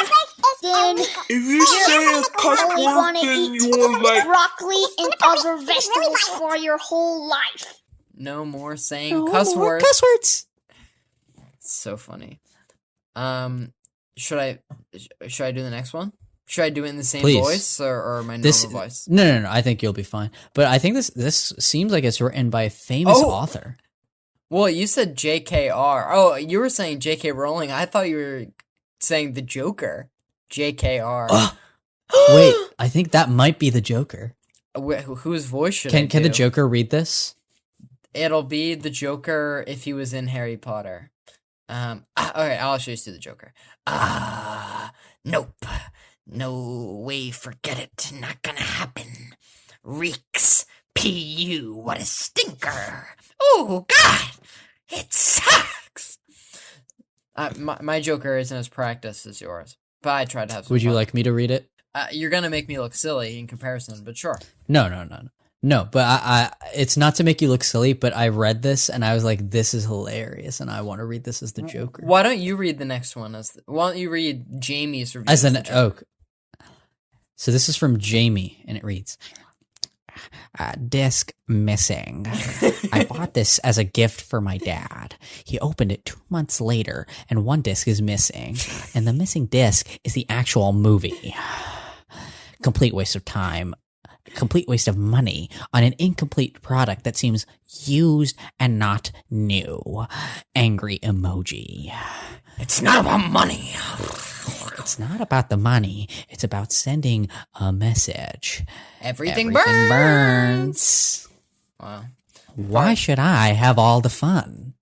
then If you say a cuss only word, gonna then eat you're like, broccoli and other vegetables for your whole life. No more saying cuss words. Cuss words. So funny. Should I do the next one? Should I do it in the same Please. voice or my normal This voice? no. I think you'll be fine. But I think this seems like it's written by a famous author. Well, you said JKR. Oh, you were saying JK Rowling. I thought you were saying the Joker. JKR. Wait, I think that might be the Joker. Whose voice should I Can the do? Joker read this? It'll be the Joker if he was in Harry Potter. Okay, I'll actually just do the Joker. Nope. No way, forget it. Not gonna happen. Reeks. P.U. What a stinker. Oh, God. It sucks. My Joker isn't as practiced as yours, but I tried to have some Would you fun. like me to read it? You're gonna make me look silly in comparison, but sure. No. But I it's not to make you look silly, but I read this and I was like, this is hilarious, and I want to read this as the Joker. Why don't you read the next one? Why don't you read Jamie's review? As an So this is from Jamie, and it reads, disc missing. I bought this as a gift for my dad. He opened it 2 months later, and one disc is missing. And the missing disc is the actual movie. Complete waste of time. Complete waste of money on an incomplete product that seems used and not new. Angry emoji. It's not about money. It's not about the money. It's about sending a message. Everything burns. Wow. Why should I have all the fun?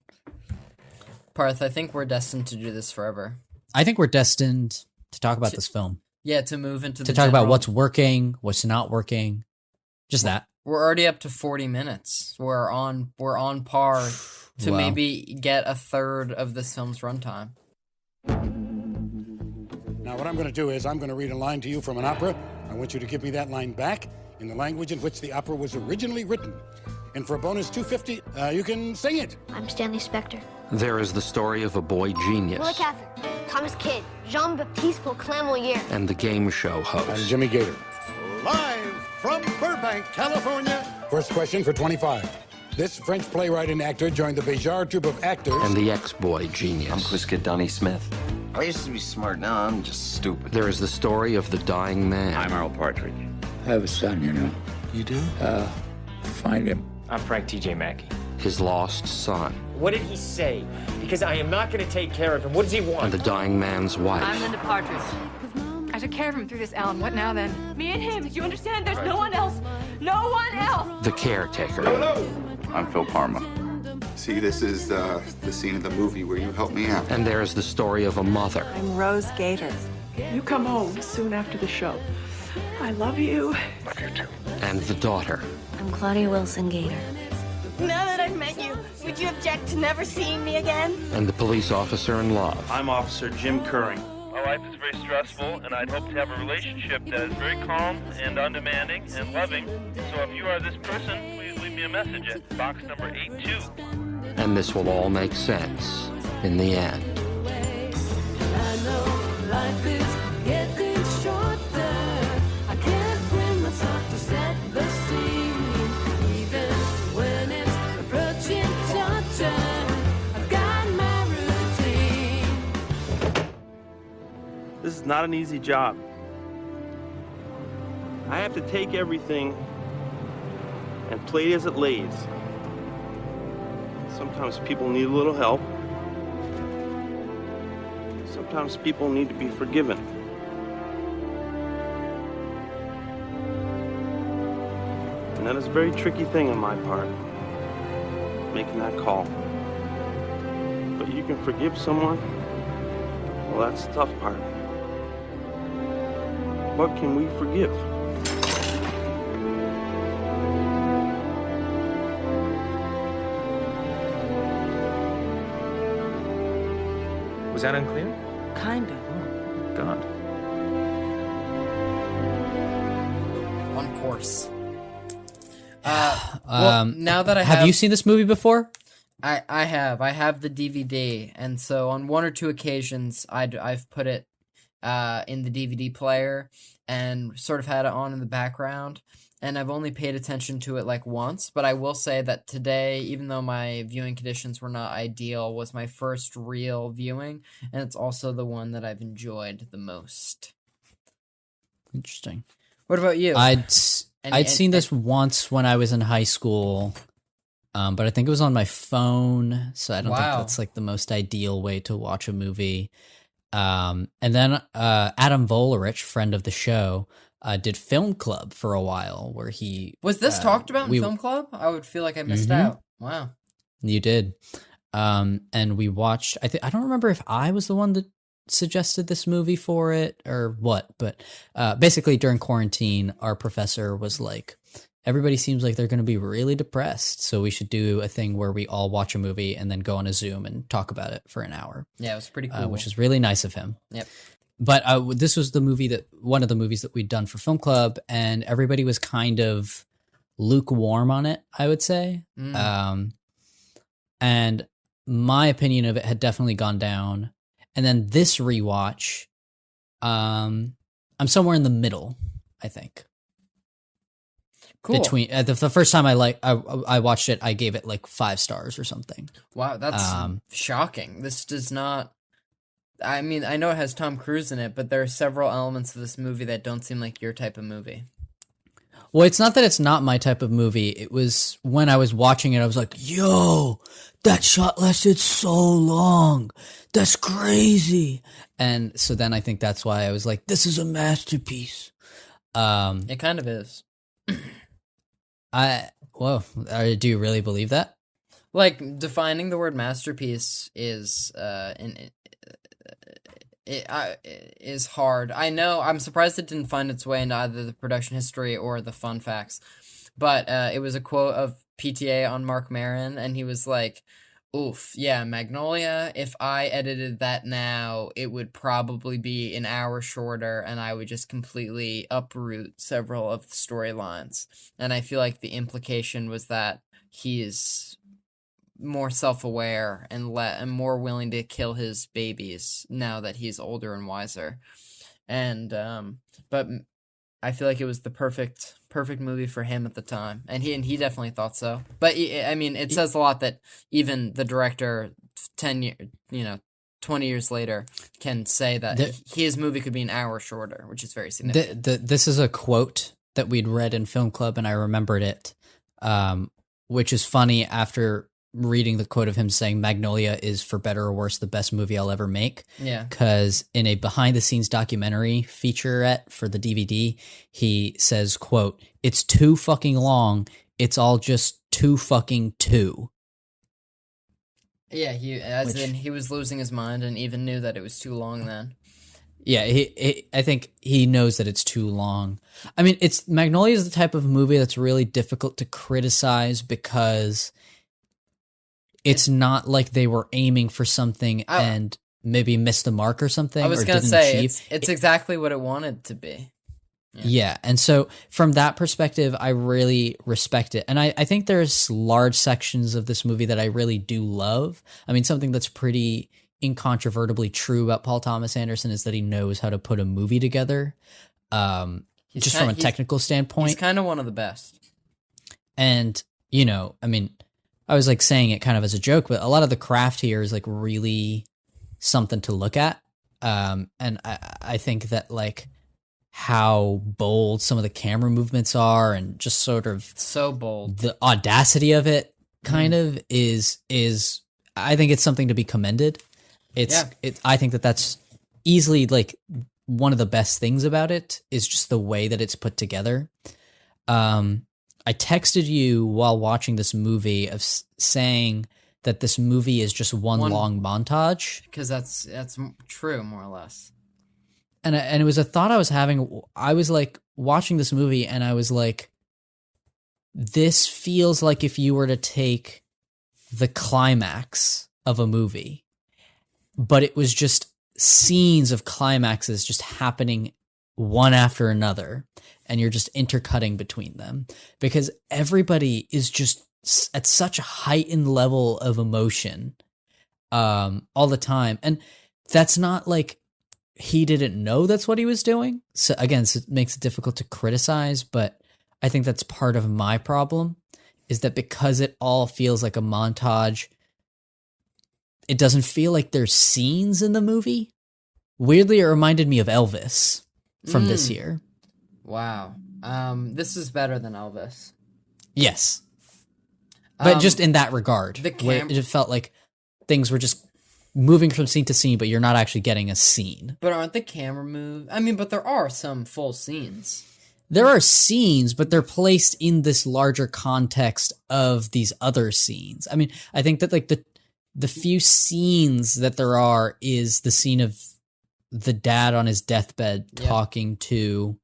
Parth, I think we're destined to do this forever. I think we're destined to talk about this film. Yeah, to move into To talk about what's working, what's not working. Just that. We're already up to 40 minutes. We're on par to Wow. maybe get a third of this film's runtime. Now, what I'm going to do is I'm going to read a line to you from an opera. I want you to give me that line back in the language in which the opera was originally written. And for a bonus $250, you can sing it. I'm Stanley Spector. There is the story of a boy genius Willa Cather, Thomas Kidd, Jean-Baptiste Clairmoyer. and the game show host. I'm Jimmy Gator. Live from Burbank, California. First question for 25. This French playwright and actor joined the Béjart troupe of actors. And the ex-boy genius. I'm Quiska Donnie Smith. I used to be smart, now I'm just stupid. There is the story of the dying man. I'm Earl Partridge. I have a son, you know. You do? Find him. I'm Frank T.J. Mackey. His lost son. What did he say? Because I am not going to take care of him. What does he want? And the dying man's wife. I'm Linda Partridge. I took care of him through this, Alan. What now, then? Me and him. Do you understand? There's no one else. No one else. The caretaker. Hello. I'm Phil Parma. See, this is the scene of the movie where you helped me out. And there is the story of a mother. I'm Rose Gator. You come home soon after the show. I love you. Love you too. And the daughter. I'm Claudia Wilson Gator. Now that I've met you, would you object to never seeing me again? And the police officer in love. I'm Officer Jim Curring. Oh, life is very stressful, and I'd hope to have a relationship that is very calm and undemanding and loving. So if you are this person, please leave me a message at box number 82. And this will all make sense in the end. I know life is getting shorter. I can't bring myself to set the scene, even when it's approaching torture. I've got my routine. This is not an easy job. I have to take everything and play it as it lays. Sometimes people need a little help. Sometimes people need to be forgiven. And that is a very tricky thing on my part, making that call. But you can forgive someone? Well, that's the tough part. What can we forgive? Was that unclear? Kinda. Oh, God. On course. Well, now that I have you seen this movie before? I have. I have the DVD, and so on one or two occasions, I've put it in the DVD player and sort of had it on in the background. And I've only paid attention to it like once, but I will say that today, even though my viewing conditions were not ideal, was my first real viewing, and it's also the one that I've enjoyed the most. Interesting. What about you? I'd seen this once when I was in high school, but I think it was on my phone, so I don't think that's like the most ideal way to watch a movie. And then Adam Volerich, friend of the show, did Film Club for a while, where he was this talked about in Film Club? I would feel like I missed out. Wow, you did. And we watched. I don't remember if I was the one that suggested this movie for it or what, but basically during quarantine, our professor was like, "Everybody seems like they're going to be really depressed, so we should do a thing where we all watch a movie and then go on a Zoom and talk about it for an hour." Yeah, it was pretty cool, which is really nice of him. Yep. But this was one of the movies that we'd done for Film Club, and everybody was kind of lukewarm on it, I would say. And my opinion of it had definitely gone down. And then this rewatch, I'm somewhere in the middle, I think. Cool. Between the first time I watched it, I gave it like 5 stars or something. Wow, that's shocking. This does not. I mean, I know it has Tom Cruise in it, but there are several elements of this movie that don't seem like your type of movie. Well, it's not that it's not my type of movie. It was when I was watching it, I was like, yo, that shot lasted so long. That's crazy. And so then I think that's why I was like, this is a masterpiece. It kind of is. Do you really believe that? Like, defining the word masterpiece is is hard. I know. I'm surprised it didn't find its way into either the production history or the fun facts. But it was a quote of PTA on Mark Maron, and he was like, "Oof, yeah, Magnolia. If I edited that now, it would probably be an hour shorter, and I would just completely uproot several of the storylines." And I feel like the implication was that he's more self-aware and more willing to kill his babies now that he's older and wiser. And but I feel like it was the perfect movie for him at the time, and he definitely thought so. But I mean, it says a lot that even the director 20 years later can say that his movie could be an hour shorter, which is very significant. This is a quote that we'd read in Film Club, and I remembered it, which is funny after reading the quote of him saying Magnolia is, for better or worse, the best movie I'll ever make. Yeah. Because in a behind-the-scenes documentary featurette for the DVD, he says, quote, "It's too fucking long. It's all just too fucking too." Yeah, he was losing his mind and even knew that it was too long then. Yeah, I think he knows that it's too long. I mean, Magnolia is the type of movie that's really difficult to criticize because it's not like they were aiming for something and maybe missed the mark or something. I was or gonna didn't say achieve. it's exactly what it wanted to be. Yeah. And so from that perspective, I really respect it. And I think there's large sections of this movie that I really do love. I mean, something that's pretty incontrovertibly true about Paul Thomas Anderson is that he knows how to put a movie together. Just from a technical standpoint. He's kind of one of the best. And, you know, I mean, I was like saying it kind of as a joke, but a lot of the craft here is like really something to look at. And I think that like how bold some of the camera movements are and just sort of so bold, the audacity of it kind of is I think it's something to be commended. I think that that's easily like one of the best things about it is just the way that it's put together. I texted you while watching this movie of saying that this movie is just one long montage. Because that's true, more or less. And it was a thought I was having. I was like watching this movie and I was like, this feels like if you were to take the climax of a movie, but it was just scenes of climaxes just happening one after another, and you're just intercutting between them because everybody is just at such a heightened level of emotion all the time. And that's not like he didn't know that's what he was doing. So again, it makes it difficult to criticize, but I think that's part of my problem is that because it all feels like a montage, it doesn't feel like there's scenes in the movie. Weirdly, it reminded me of Elvis from this year. Wow. This is better than Elvis. Yes. But just in that regard, where it felt like things were just moving from scene to scene, but you're not actually getting a scene. But aren't the camera moves? I mean, but there are some full scenes. There are scenes, but they're placed in this larger context of these other scenes. I mean, I think that like the few scenes that there are is the scene of the dad on his deathbed talking to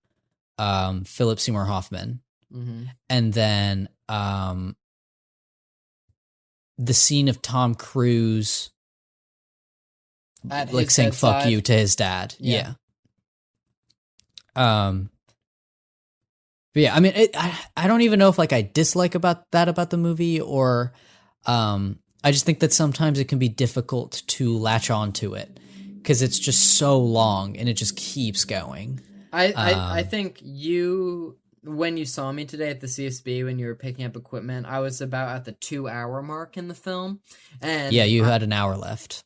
Philip Seymour Hoffman. Mm-hmm. And then the scene of Tom Cruise like saying fuck you to his dad. Yeah. But yeah, I mean, I don't even know if like I dislike about the movie or I just think that sometimes it can be difficult to latch on to it because it's just so long and it just keeps going. I think when you saw me today at the CSB when you were picking up equipment, I was about at the 2-hour mark in the film. And yeah, you had an hour left.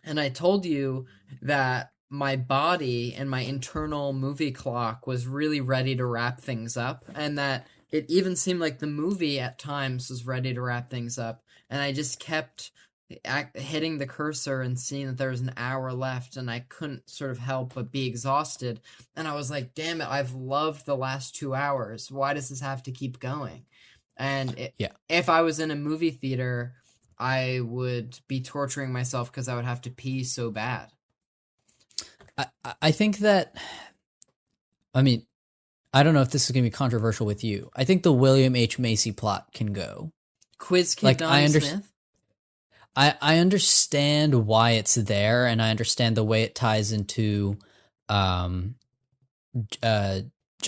And I told you that my body and my internal movie clock was really ready to wrap things up, and that it even seemed like the movie at times was ready to wrap things up, and I just kept hitting the cursor and seeing that there was an hour left, and I couldn't sort of help but be exhausted, and I was like, damn it, I've loved the last 2 hours. Why does this have to keep going? And if I was in a movie theater, I would be torturing myself because I would have to pee so bad. I think that, I mean, I don't know if this is going to be controversial with you. I think the William H. Macy plot can go. Quiz Kid Donnie Smith? I understand why it's there, and I understand the way it ties into John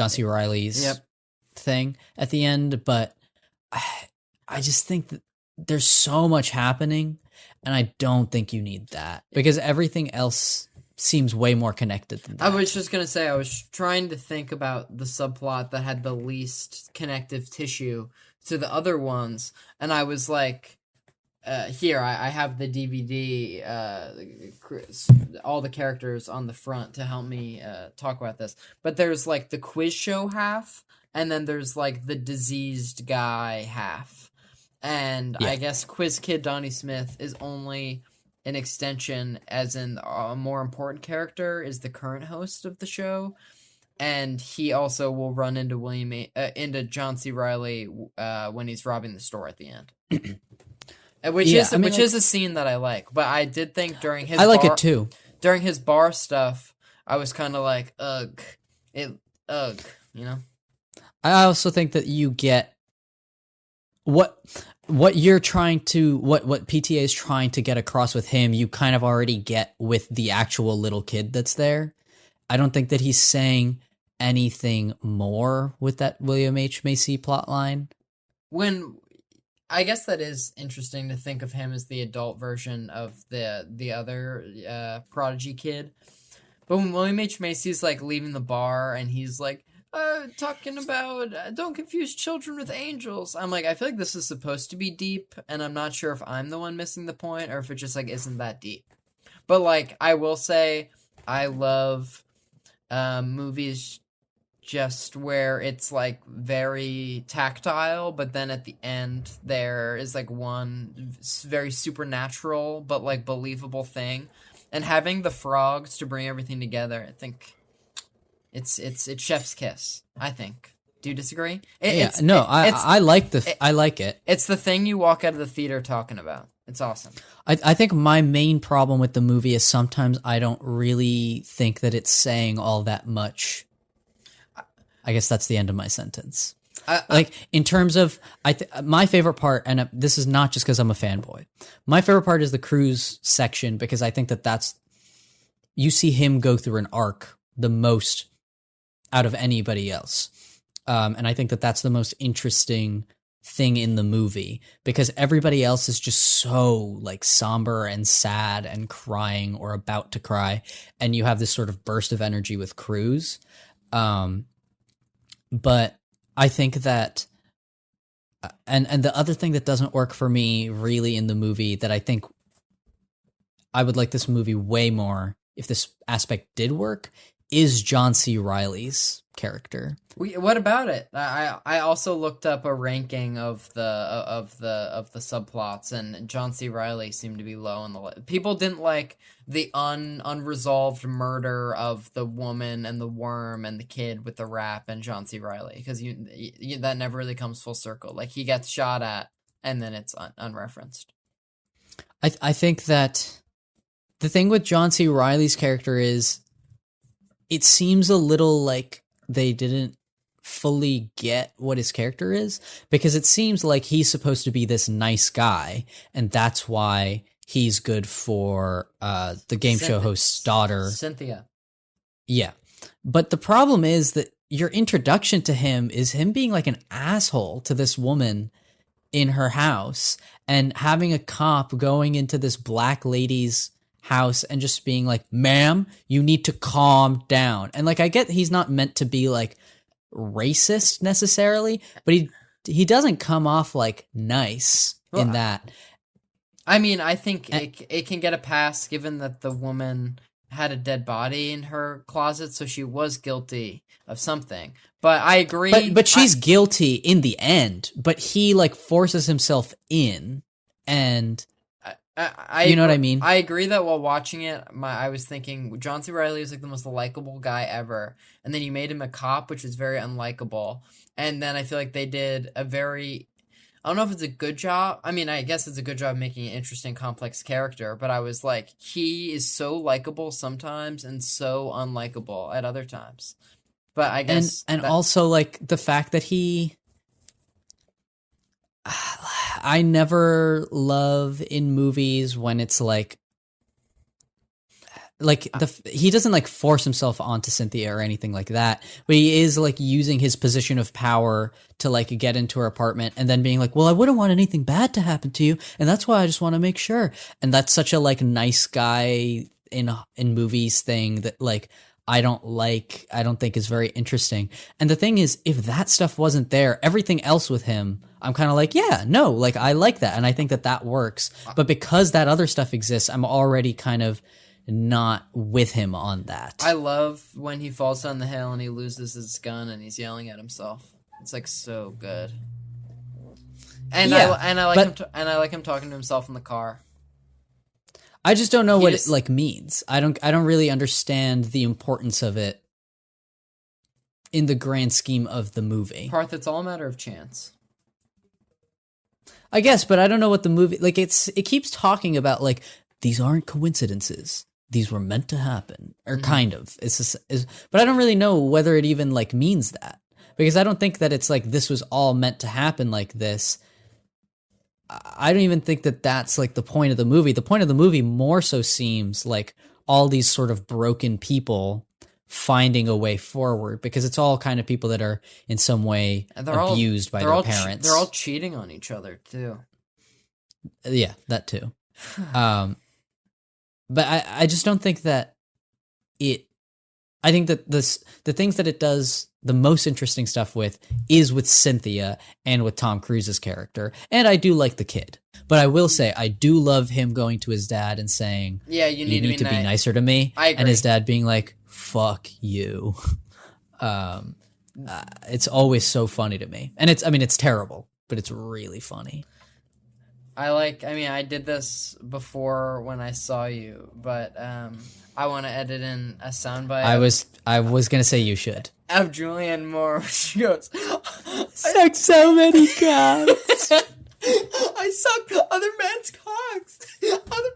C. Reilly's thing at the end, but I just think that there's so much happening, and I don't think you need that because everything else seems way more connected than that. I was just going to say, I was trying to think about the subplot that had the least connective tissue to the other ones, and I was like, here, I have the DVD, all the characters on the front to help me talk about this. But there's like the quiz show half, and then there's like the diseased guy half. And I guess Quiz Kid Donnie Smith is only an extension, as in a more important character is the current host of the show, and he also will run into into John C. Reilly when he's robbing the store at the end, which is a scene that I like. But I did think during his like it too. During his bar stuff, I was kind of like ugh, you know. I also think that you get what what you're trying to what PTA is trying to get across with him, you kind of already get with the actual little kid that's there. I don't think that he's saying anything more with that William H. Macy plotline. I guess that is interesting to think of him as the adult version of the other prodigy kid. But when William H. Macy's like leaving the bar and he's like talking about don't confuse children with angels, I'm like, I feel like this is supposed to be deep, and I'm not sure if I'm the one missing the point or if it just like isn't that deep. But like, I will say I love movies just where it's like very tactile, but then at the end there is like one very supernatural but like believable thing, and having the frogs to bring everything together, I think it's chef's kiss. I think. Do you disagree? I like it. It's the thing you walk out of the theater talking about. It's awesome. I think my main problem with the movie is sometimes I don't really think that it's saying all that much. I guess that's the end of my sentence. Like, in terms of, my favorite part, and this is not just because I'm a fanboy, my favorite part is the cruise section, because I think that you see him go through an arc the most out of anybody else. And I think that that's the most interesting thing in the movie, because everybody else is just so like somber and sad and crying or about to cry. And you have this sort of burst of energy with Cruz. But I think that, and the other thing that doesn't work for me really in the movie, that I think I would like this movie way more if this aspect did work, is John C. Reilly's character. What about it? I also looked up a ranking of the subplots, and John C. Reilly seemed to be low on the list. People didn't like the unresolved murder of the woman and the worm and the kid with the rap and John C. Reilly, because you that never really comes full circle. Like, he gets shot at and then it's unreferenced. I think that the thing with John C. Reilly's character is, it seems a little like they didn't fully get what his character is, because it seems like he's supposed to be this nice guy, and that's why he's good for the game show host's daughter, Cynthia. Yeah. But the problem is that your introduction to him is him being like an asshole to this woman in her house, and having a cop going into this black lady's house and just being like, ma'am, you need to calm down. And like, I get he's not meant to be like racist necessarily, but he doesn't come off like nice in that. I mean, I think it can get a pass given that the woman had a dead body in her closet, so she was guilty of something. But I agree. But she's guilty in the end, but he like forces himself in, and you know what I mean? I agree that while watching it, I was thinking John C. Reilly is like the most likable guy ever, and then you made him a cop, which is very unlikable. And then I feel like they did a very, I don't know if it's a good job. I mean, I guess it's a good job making an interesting, complex character, but I was like, he is so likable sometimes and so unlikable at other times. But I guess, and also like the fact that I never love in movies when it's like he doesn't like force himself onto Cynthia or anything like that, but he is like using his position of power to like get into her apartment and then being like, well, I wouldn't want anything bad to happen to you, and that's why I just want to make sure. And that's such a like nice guy in movies thing that like I don't think is very interesting. And the thing is, if that stuff wasn't there, everything else with him, I'm kind of like, yeah, no, like I like that. And I think that works. But because that other stuff exists, I'm already kind of not with him on that. I love when he falls down the hill and he loses his gun and he's yelling at himself. It's like so good. And yeah, I like him talking to himself in the car. I just don't know what it like means. I don't really understand the importance of it in the grand scheme of the movie. Parth, it's all a matter of chance. I guess, but I don't know what the movie like. It keeps talking about like these aren't coincidences; these were meant to happen, or kind of. But I don't really know whether it even like means that, because I don't think that it's like this was all meant to happen like this. I don't even think that that's like the point of the movie. The point of the movie more so seems like all these sort of broken people finding a way forward, because it's all kind of people that are in some way abused by their parents. They're all cheating on each other too. Yeah, that too. But I just don't think that I think that the things that it does the most interesting stuff with is with Cynthia and with Tom Cruise's character. And I do like the kid. But I will say, I do love him going to his dad and saying, yeah, you need to be nicer to me. I agree. And his dad being like, fuck you. It's always so funny to me. And it's terrible, but it's really funny. I did this before when I saw you, but I want to edit in a soundbite. I was going to say you should. Of Julianne Moore, she goes, suck so many cocks. I sucked other men's cocks. Other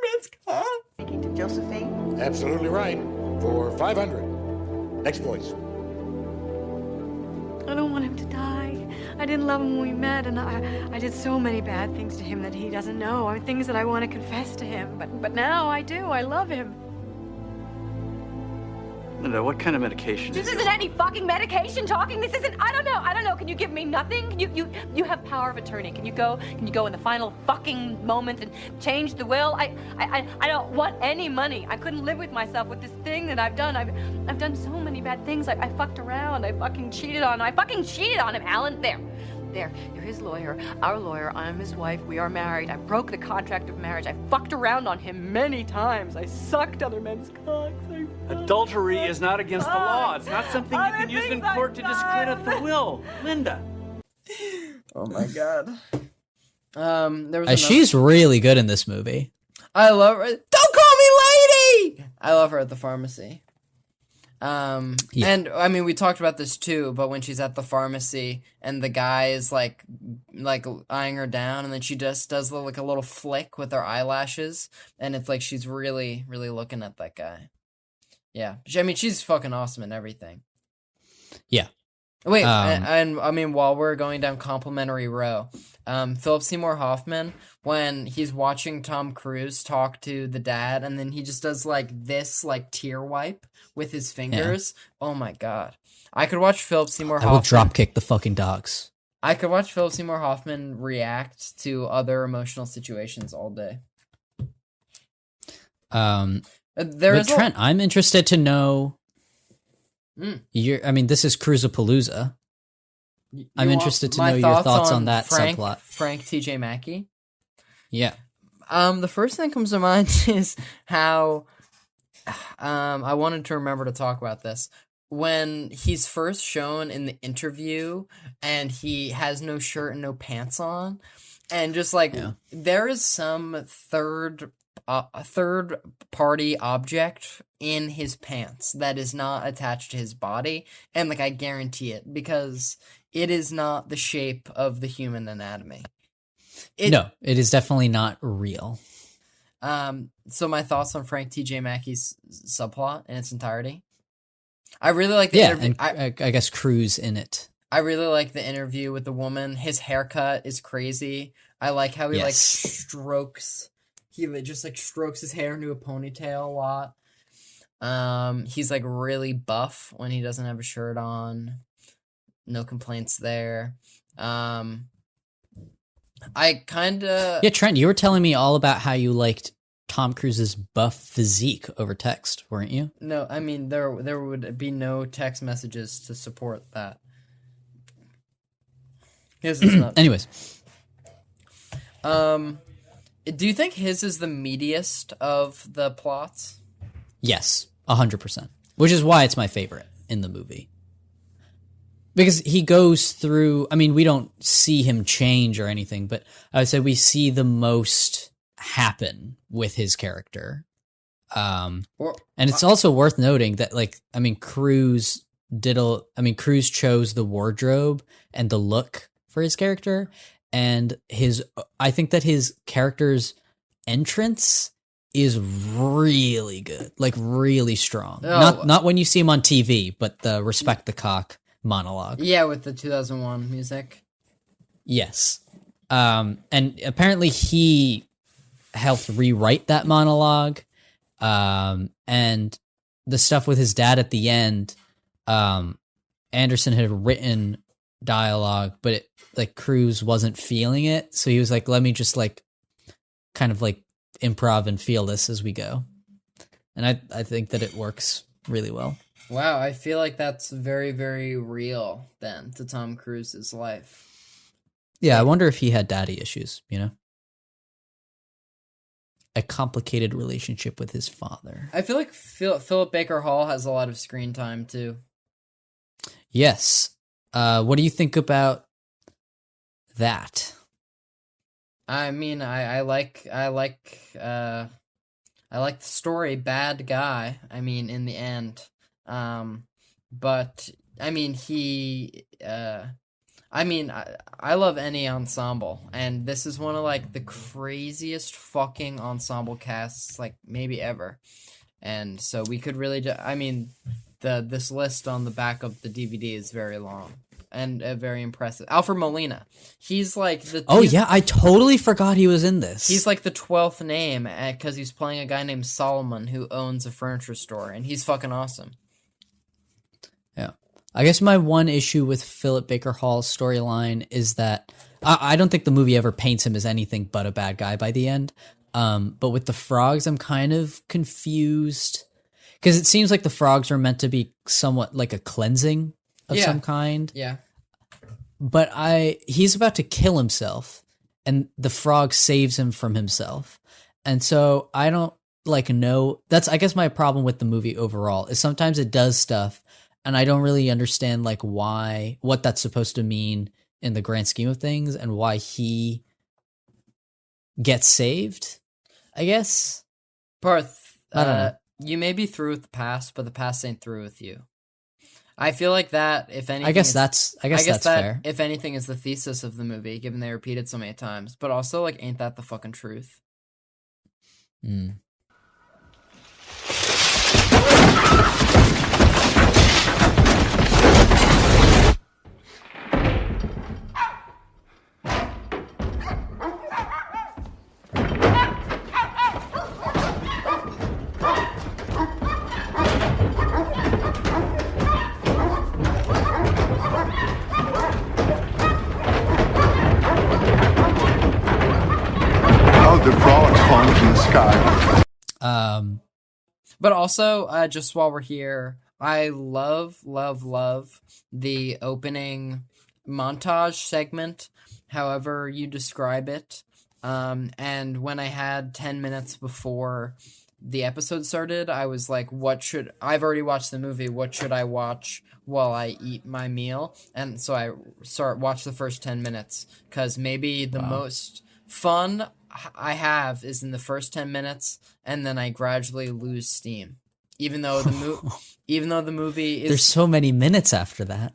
men's cocks. Speaking to Josephine? Absolutely right. For 500. Next voice. I don't want him to die. I didn't love him when we met, and I did so many bad things to him that he doesn't know. I mean, things that I want to confess to him. But now I do. I love him. Linda, what kind of medication This isn't any fucking medication talking. This isn't. I don't know. Can you give me nothing? You have power of attorney. Can you go in the final fucking moment and change the will? I don't want any money. I couldn't live with myself with this thing that I've done. I've done so many bad things. I fucked around. I fucking cheated on him, Alan. There, you're his lawyer, our lawyer, I'm his wife, we are married. I broke the contract of marriage. I fucked around on him many times. I sucked other men's cocks. Adultery is not against the law. It's not something you can use in court to discredit the will. Linda. Oh my god. There was She's really good in this movie. I love her. Don't call me lady! I love her at the pharmacy. And I mean, we talked about this too, but when she's at the pharmacy and the guy is like eyeing her down, and then she just does like a little flick with her eyelashes, and it's like she's really, really looking at that guy. Yeah. I mean, she's fucking awesome in everything. Yeah. Wait, and I mean, while we're going down complimentary row, Philip Seymour Hoffman, when he's watching Tom Cruise talk to the dad, and then he just does like this, like tear wipe with his fingers. Yeah. Oh my god, I could watch Philip Seymour Hoffman. I will drop kick the fucking dogs. I could watch Philip Seymour Hoffman react to other emotional situations all day. But Trent, I'm interested to know. This is Cruisapalooza. I'm interested to know your thoughts on that subplot. Frank T.J. Mackey? Yeah. The first thing that comes to mind is how I wanted to remember to talk about this. When he's first shown in the interview and he has no shirt and no pants on, and just like there is some third party object in his pants that is not attached to his body, and like I guarantee it, because it is not the shape of the human anatomy. No, it is definitely not real. So my thoughts on Frank T.J. Mackey's subplot in its entirety. I really like the interview. And I guess Cruise in it. I really like the interview with the woman. His haircut is crazy. I like how he like strokes. He just like strokes his hair into a ponytail a lot. He's like really buff when he doesn't have a shirt on. No complaints there. I kind of... Yeah, Trent, you were telling me all about how you liked Tom Cruise's buff physique over text, weren't you? No, I mean, there would be no text messages to support that. Anyways. Do you think his is the meatiest of the plots? Yes, 100%. Which is why it's my favorite in the movie. Because he goes through, I mean, we don't see him change or anything, but I would say we see the most happen with his character. And it's also worth noting that, like, I mean, Cruise chose the wardrobe and the look for his character, and I think that his character's entrance is really good, like really strong. Not when you see him on TV, but the Respect the Cock monologue. Yeah, with the 2001 music. Yes. And apparently he helped rewrite that monologue. And the stuff with his dad at the end, Anderson had written dialogue, but it, like Cruise wasn't feeling it. So he was like, let me just like kind of like improv and feel this as we go. And I think that it works really well. Wow, I feel like that's very, very real then to Tom Cruise's life. Yeah, I wonder if he had daddy issues, you know? A complicated relationship with his father. I feel like Philip Baker Hall has a lot of screen time too. Yes. What do you think about that? I mean, I like the story. Bad guy. I mean, in the end, but I mean, I love any ensemble, and this is one of like the craziest fucking ensemble casts like maybe ever, and so we could really. This list on the back of the DVD is very long and very impressive. Alfred Molina, he's like the. Oh yeah, I totally forgot he was in this. He's like the 12th name because he's playing a guy named Solomon who owns a furniture store, and he's fucking awesome. Yeah. I guess my one issue with Philip Baker Hall's storyline is that I don't think the movie ever paints him as anything but a bad guy by the end. But with the frogs, I'm kind of confused because it seems like the frogs are meant to be somewhat like a cleansing of some kind. Yeah. But he's about to kill himself, and the frog saves him from himself. And so I don't like know. That's, I guess, my problem with the movie overall is sometimes it does stuff and I don't really understand like what that's supposed to mean in the grand scheme of things and why he gets saved, I guess. Parth, I don't know. You may be through with the past, but the past ain't through with you. I feel like that, if anything, I guess that's fair. If anything, is the thesis of the movie, given they repeat it so many times. But also, like, ain't that the fucking truth? Mm. The frogs falling from the sky. But also, just while we're here, I love the opening montage segment, however you describe it. And when I had 10 minutes before the episode started, I was like, I've already watched the movie, what should I watch while I eat my meal? And so I watch the first 10 minutes, because maybe the most fun I have is in the first 10 minutes, and then I gradually lose steam. Even though the movie is... There's so many minutes after that.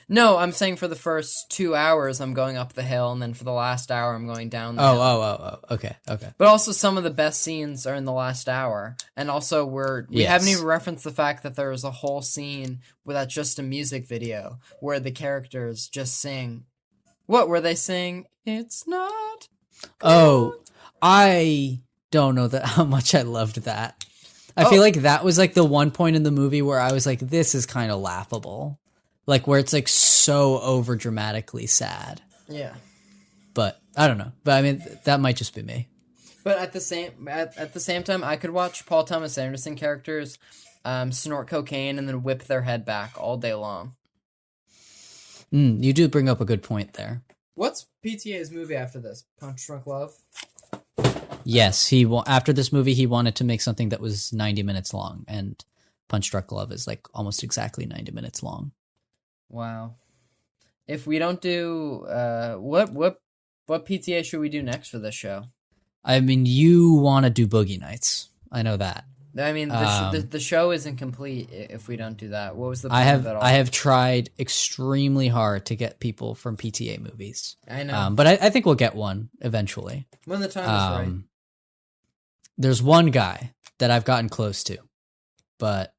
No, I'm saying for the first 2 hours, I'm going up the hill, and then for the last hour, I'm going down the hill. Oh, okay. But also, some of the best scenes are in the last hour. And also, we haven't even referenced the fact that there was a whole scene where that's just a music video, where the characters just sing... Where they sing, "It's not..." Oh, I don't know how much I loved that. I feel like that was like the one point in the movie where I was like, this is kind of laughable. Like where it's like so over dramatically sad. Yeah. But I don't know. But I mean, that might just be me. But at the same time, I could watch Paul Thomas Anderson characters snort cocaine and then whip their head back all day long. You do bring up a good point there. What's PTA's movie after this? Punch Drunk Love? Yes, after this movie, he wanted to make something that was 90 minutes long, and Punch Drunk Love is like almost exactly 90 minutes long. Wow. If we don't do what PTA should we do next for this show? I mean, you want to do Boogie Nights. I know that. I mean, the show isn't complete if we don't do that. What was the point of it all? I have tried extremely hard to get people from PTA movies. I know. But I think we'll get one eventually. When the time is right. There's one guy that I've gotten close to, but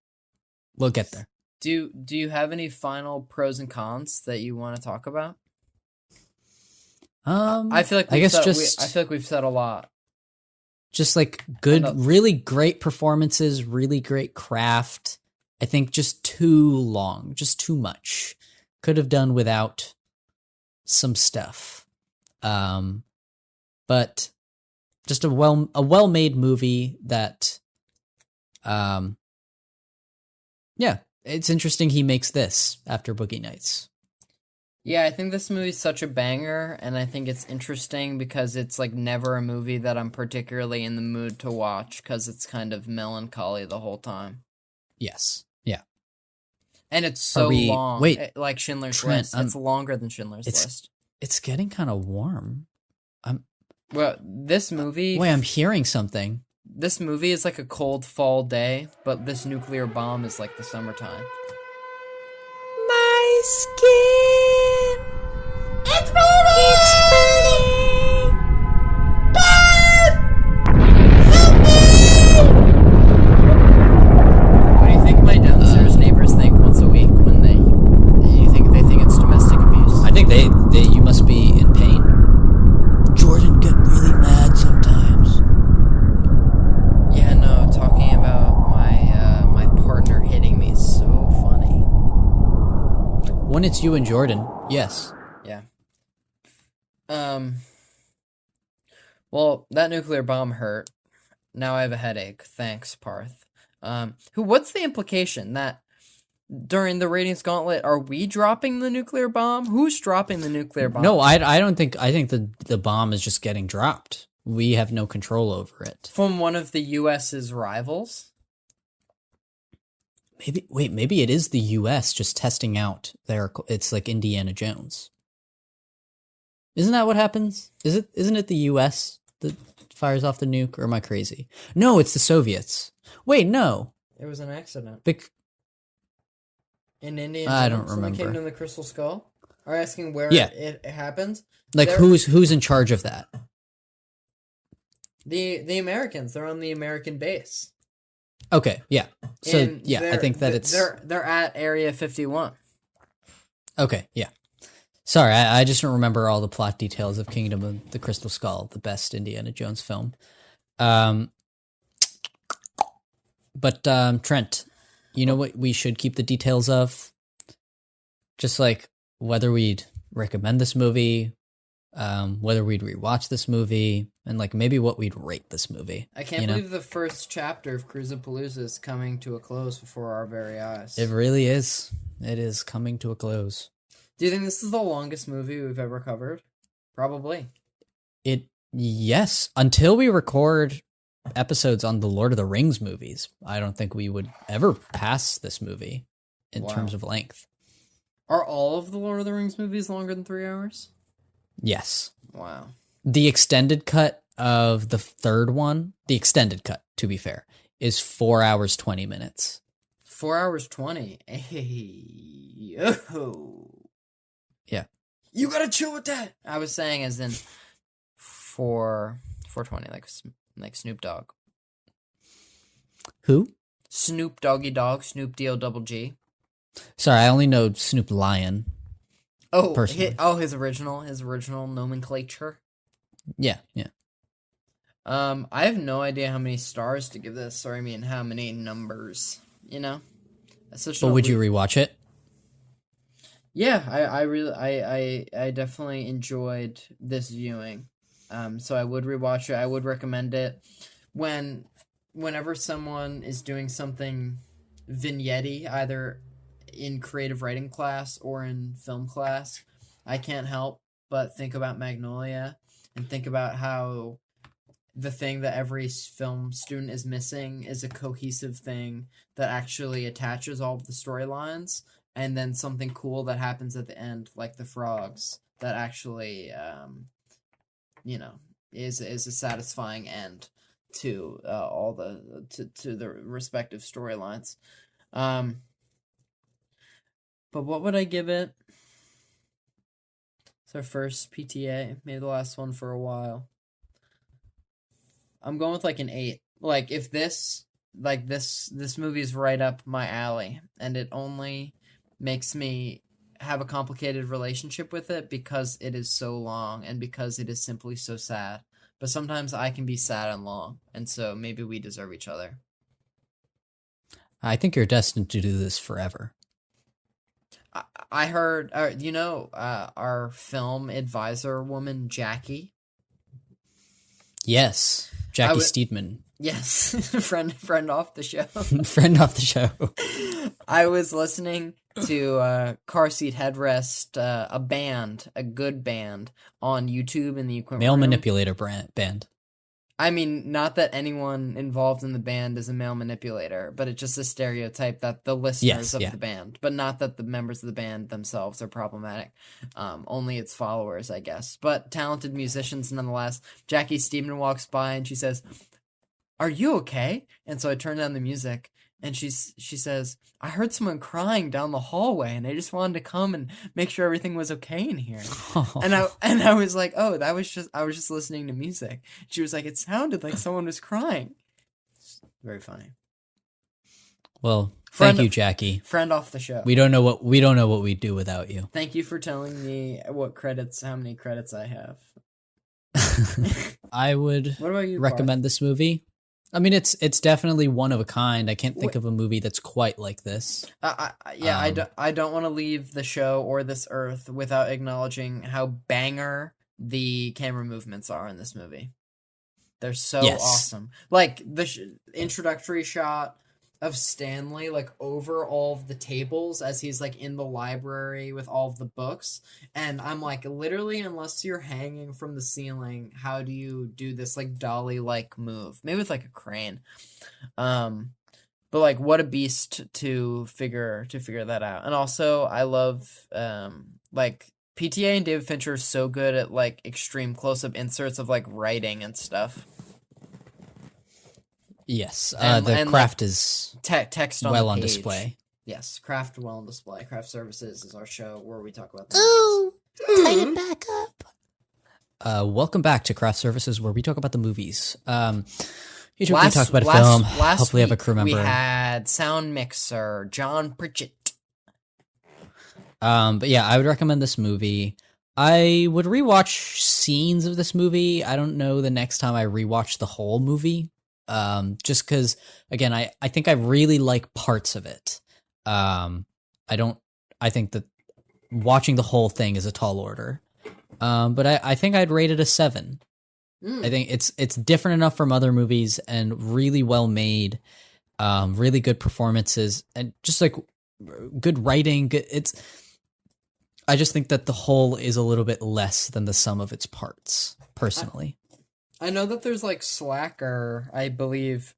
we'll get there. Do you have any final pros and cons that you want to talk about? I feel like I guess just I feel like we've said a lot. just like good, really great performances, really great craft. I think just too long, just too much. Could have done without some stuff. But just a well-made movie that, yeah, it's interesting he makes this after Boogie Nights. Yeah, I think this movie's such a banger, and I think it's interesting because it's like never a movie that I'm particularly in the mood to watch because it's kind of melancholy the whole time. Yes. Yeah. And it's so long. Wait, like Schindler's Trent, List. It's longer than Schindler's List. It's getting kind of warm. Well, this movie... Wait, I'm hearing something. This movie is like a cold fall day, but this nuclear bomb is like the summertime. My skin. It's burning. What do you think my downstairs neighbors think once a week when they think it's domestic abuse? I think you must be in pain. Jordan get really mad sometimes. Yeah, no, talking about my partner hitting me is so funny. When it's you and Jordan, yes. Yeah. Well, that nuclear bomb hurt. Now I have a headache. Thanks, Parth. What's the implication that during the ratings gauntlet, are we dropping the nuclear bomb? Who's dropping the nuclear bomb? No, I don't think. I think the bomb is just getting dropped. We have no control over it. From one of the U.S.'s rivals? Maybe it is the U.S. just testing out it's like Indiana Jones. Isn't that what happens? Isn't it the U.S. that fires off the nuke, or am I crazy? No, it's the Soviets. Wait, no. It was an accident. I In Indiana don't Jones, when remember. they came to the Crystal Skull? Are you asking where it happened? Like, who's in charge of that? The Americans. They're on the American base. Okay, yeah. So, And I think that they're at Area 51. Okay, yeah. Sorry, I just don't remember all the plot details of Kingdom of the Crystal Skull, the best Indiana Jones film. But Trent, you know what we should keep the details of? Just like whether we'd recommend this movie, whether we'd rewatch this movie, and like maybe what we'd rate this movie. I can't believe the first chapter of Cruisapalooza is coming to a close before our very eyes. It really is. It is coming to a close. Do you think this is the longest movie we've ever covered? Probably. Yes. Until we record episodes on the Lord of the Rings movies, I don't think we would ever pass this movie in terms of length. Are all of the Lord of the Rings movies longer than 3 hours? Yes. Wow. The extended cut of the third one, the extended cut, to be fair, is 4 hours, 20 minutes. 4 hours 20. Hey, yo. Yeah. You gotta chill with that. I was saying as in 420, like Snoop Dogg. Who? Snoop Doggy Dogg, Snoop D-O-double-G. Sorry, I only know Snoop Lion. Oh, personally. his original nomenclature. Yeah. I have no idea how many stars to give this, or I mean how many numbers, you know? But would you rewatch it? Yeah, I definitely enjoyed this viewing. So I would rewatch it. I would recommend it. Whenever someone is doing something vignette-y, either in creative writing class or in film class, I can't help but think about Magnolia and think about how the thing that every film student is missing is a cohesive thing that actually attaches all of the storylines, and then something cool that happens at the end, like the frogs, that actually, is a satisfying end to all to the respective storylines. But what would I give it? It's our first PTA, maybe the last one for a while. I'm going with like an 8. Like if this movie is right up my alley, and it only makes me have a complicated relationship with it because it is so long and because it is simply so sad. But sometimes I can be sad and long, and so maybe we deserve each other. I think you're destined to do this forever. I heard, our film advisor woman, Jackie. Yes, Jackie Steedman. Yes, friend off the show. Friend off the show. I was listening to Car Seat Headrest, a good band on YouTube in the equipment Male room. manipulator band. I mean, not that anyone involved in the band is a male manipulator, but it's just a stereotype that the listeners of the band, but not that the members of the band themselves are problematic. Only its followers, I guess. But talented musicians nonetheless. Jackie Steedman walks by and she says, "Are you okay?" And so I turn down the music and she says, "I heard someone crying down the hallway and I just wanted to come and make sure everything was okay in here." And I was like, "Oh, I was just listening to music." She was like, "It sounded like someone was crying." Very funny. Well, thank you, Jackie. Friend off the show. We don't know what we'd do without you. Thank you for telling me how many credits I have. I would What about you, recommend this movie. I mean, it's definitely one of a kind. I can't think of a movie that's quite like this. I don't want to leave the show or this earth without acknowledging how banger the camera movements are in this movie. They're so awesome. Like the introductory shot of Stanley like over all of the tables as he's like in the library with all of the books, and I'm like, literally, unless you're hanging from the ceiling, how do you do this like dolly like move? Maybe with like a crane. But like, what a beast to figure that out. And also I love like PTA and David Fincher are so good at like extreme close-up inserts of like writing and stuff. Yes, And craft like, is text on well the on page. display. Yes, craft well on display. Craft Services is our show where we talk about. Ooh, tighten it back up. Welcome back to Craft Services, where we talk about the movies. Each week we talk about a film. Hopefully, have a crew member. We had sound mixer John Pritchett. But yeah, I would recommend this movie. I would rewatch scenes of this movie. I don't know the next time I rewatch the whole movie. Just because, again, I think I really like parts of it. I think that watching the whole thing is a tall order. But I think I'd rate it a 7. I think it's different enough from other movies and really well made, really good performances and just like good writing. I just think that the whole is a little bit less than the sum of its parts, personally. I know that there's like Slacker, I believe,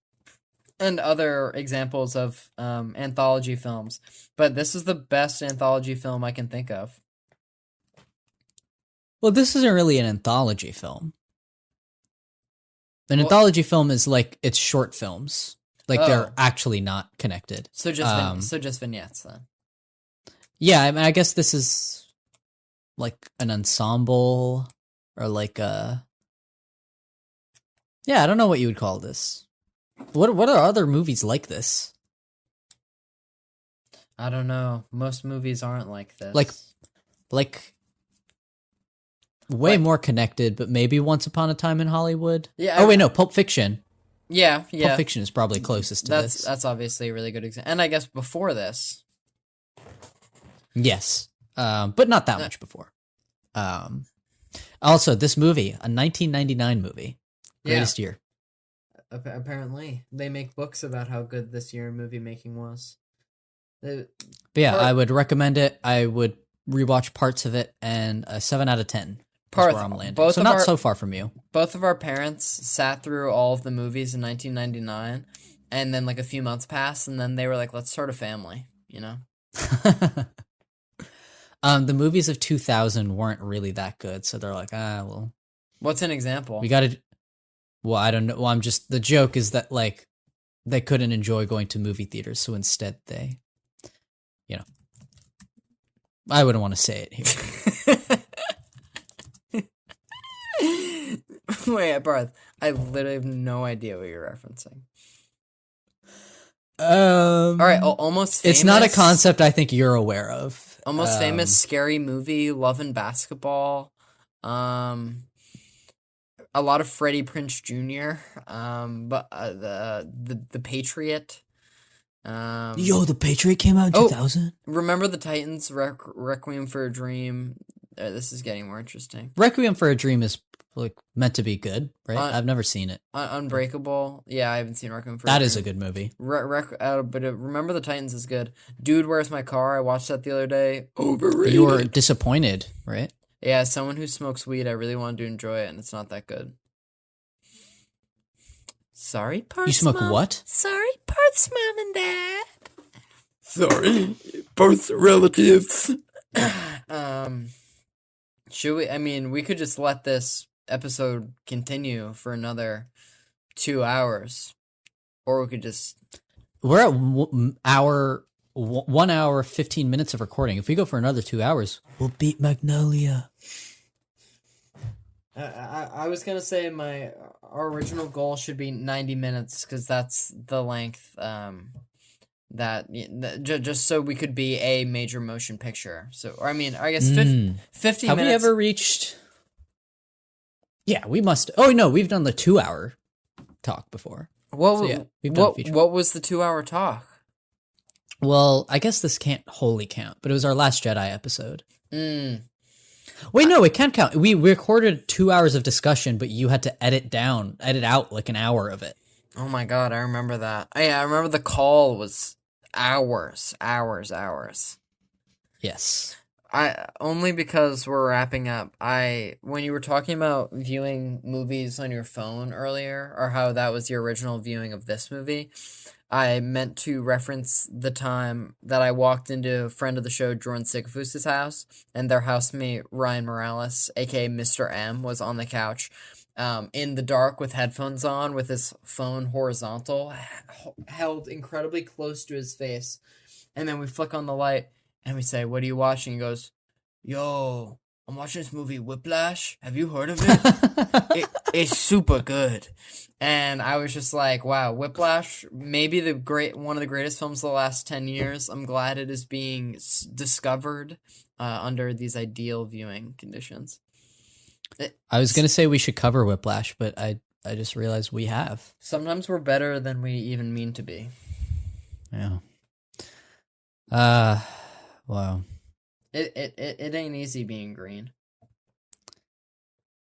and other examples of anthology films, but this is the best anthology film I can think of. Well, this isn't really an anthology film. An anthology film is like it's short films, like they're actually not connected. So just vignettes then. Yeah, I mean, I guess this is like an ensemble or like a. Yeah, I don't know what you would call this. What are other movies like this? I don't know. Most movies aren't like this. Like way more connected, but maybe Once Upon a Time in Hollywood. Yeah. Oh wait, no, Pulp Fiction. Yeah. Pulp Fiction is probably closest to this. That's obviously a really good example. And I guess before this. Yes. But not that much before. Also, this movie, a 1999 movie. Greatest year. Apparently. They make books about how good this year in movie making was. But yeah, I would recommend it. I would rewatch parts of it, and a 7 out of 10 Parth, is where I'm landing. So not so far from you. Both of our parents sat through all of the movies in 1999, and then like a few months passed, and then they were like, let's start a family, you know? The movies of 2000 weren't really that good, so they're like, well. What's an example? We gotta... Well, I don't know. Well, the joke is that, like, they couldn't enjoy going to movie theaters, so instead they, I wouldn't want to say it here. Wait, Parth, I literally have no idea what you're referencing. All right, Almost Famous. It's not a concept I think you're aware of. Almost Famous, Scary Movie, Love and Basketball, a lot of Freddie Prinze Jr., but the Patriot. Yo, The Patriot came out in 2000? Remember the Titans, Requiem for a Dream. This is getting more interesting. Requiem for a Dream is like meant to be good, right? I've never seen it. Unbreakable. Yeah, I haven't seen Requiem for a Dream. That is a good movie. But Remember the Titans is good. Dude, Where's My Car? I watched that the other day. Overrated. You were disappointed, right? Yeah, as someone who smokes weed, I really wanted to enjoy it, and it's not that good. Sorry, Parth's You smoke mom. what? Sorry, Parth's mom and dad. Sorry, Parth's relatives. Should we? I mean, we could just let this episode continue for another 2 hours, or we could just. We're at 1 hour 15 minutes of recording. If we go for another 2 hours, we'll beat Magnolia. I was gonna say our original goal should be 90 minutes because that's the length just so we could be a major motion picture. So, or I mean, I guess 50 Have minutes. we ever reached? Yeah, we must. Oh no, we've done the 2 hour talk before. We've done a feature. What was the 2 hour talk? Well, I guess this can't wholly count, but it was our Last Jedi episode. Wait, no, it can count. We recorded 2 hours of discussion, but you had to edit out like an hour of it. Oh my god, I remember that. I remember the call was hours. Yes. Only because we're wrapping up. When you were talking about viewing movies on your phone earlier, or how that was your original viewing of this movie, I meant to reference the time that I walked into a friend of the show, Jordan Sigafus' house, and their housemate, Ryan Morales, aka Mr. M, was on the couch in the dark with headphones on, with his phone horizontal, held incredibly close to his face. And then we flick on the light, and we say, "What are you watching?" He goes, "Yo, I'm watching this movie, Whiplash. Have you heard of it? It's super good." And I was just like, wow, Whiplash, maybe one of the greatest films of the last 10 years. I'm glad it is being discovered under these ideal viewing conditions. I was going to say we should cover Whiplash, but I just realized we have. Sometimes we're better than we even mean to be. Yeah. Wow. It ain't easy being green.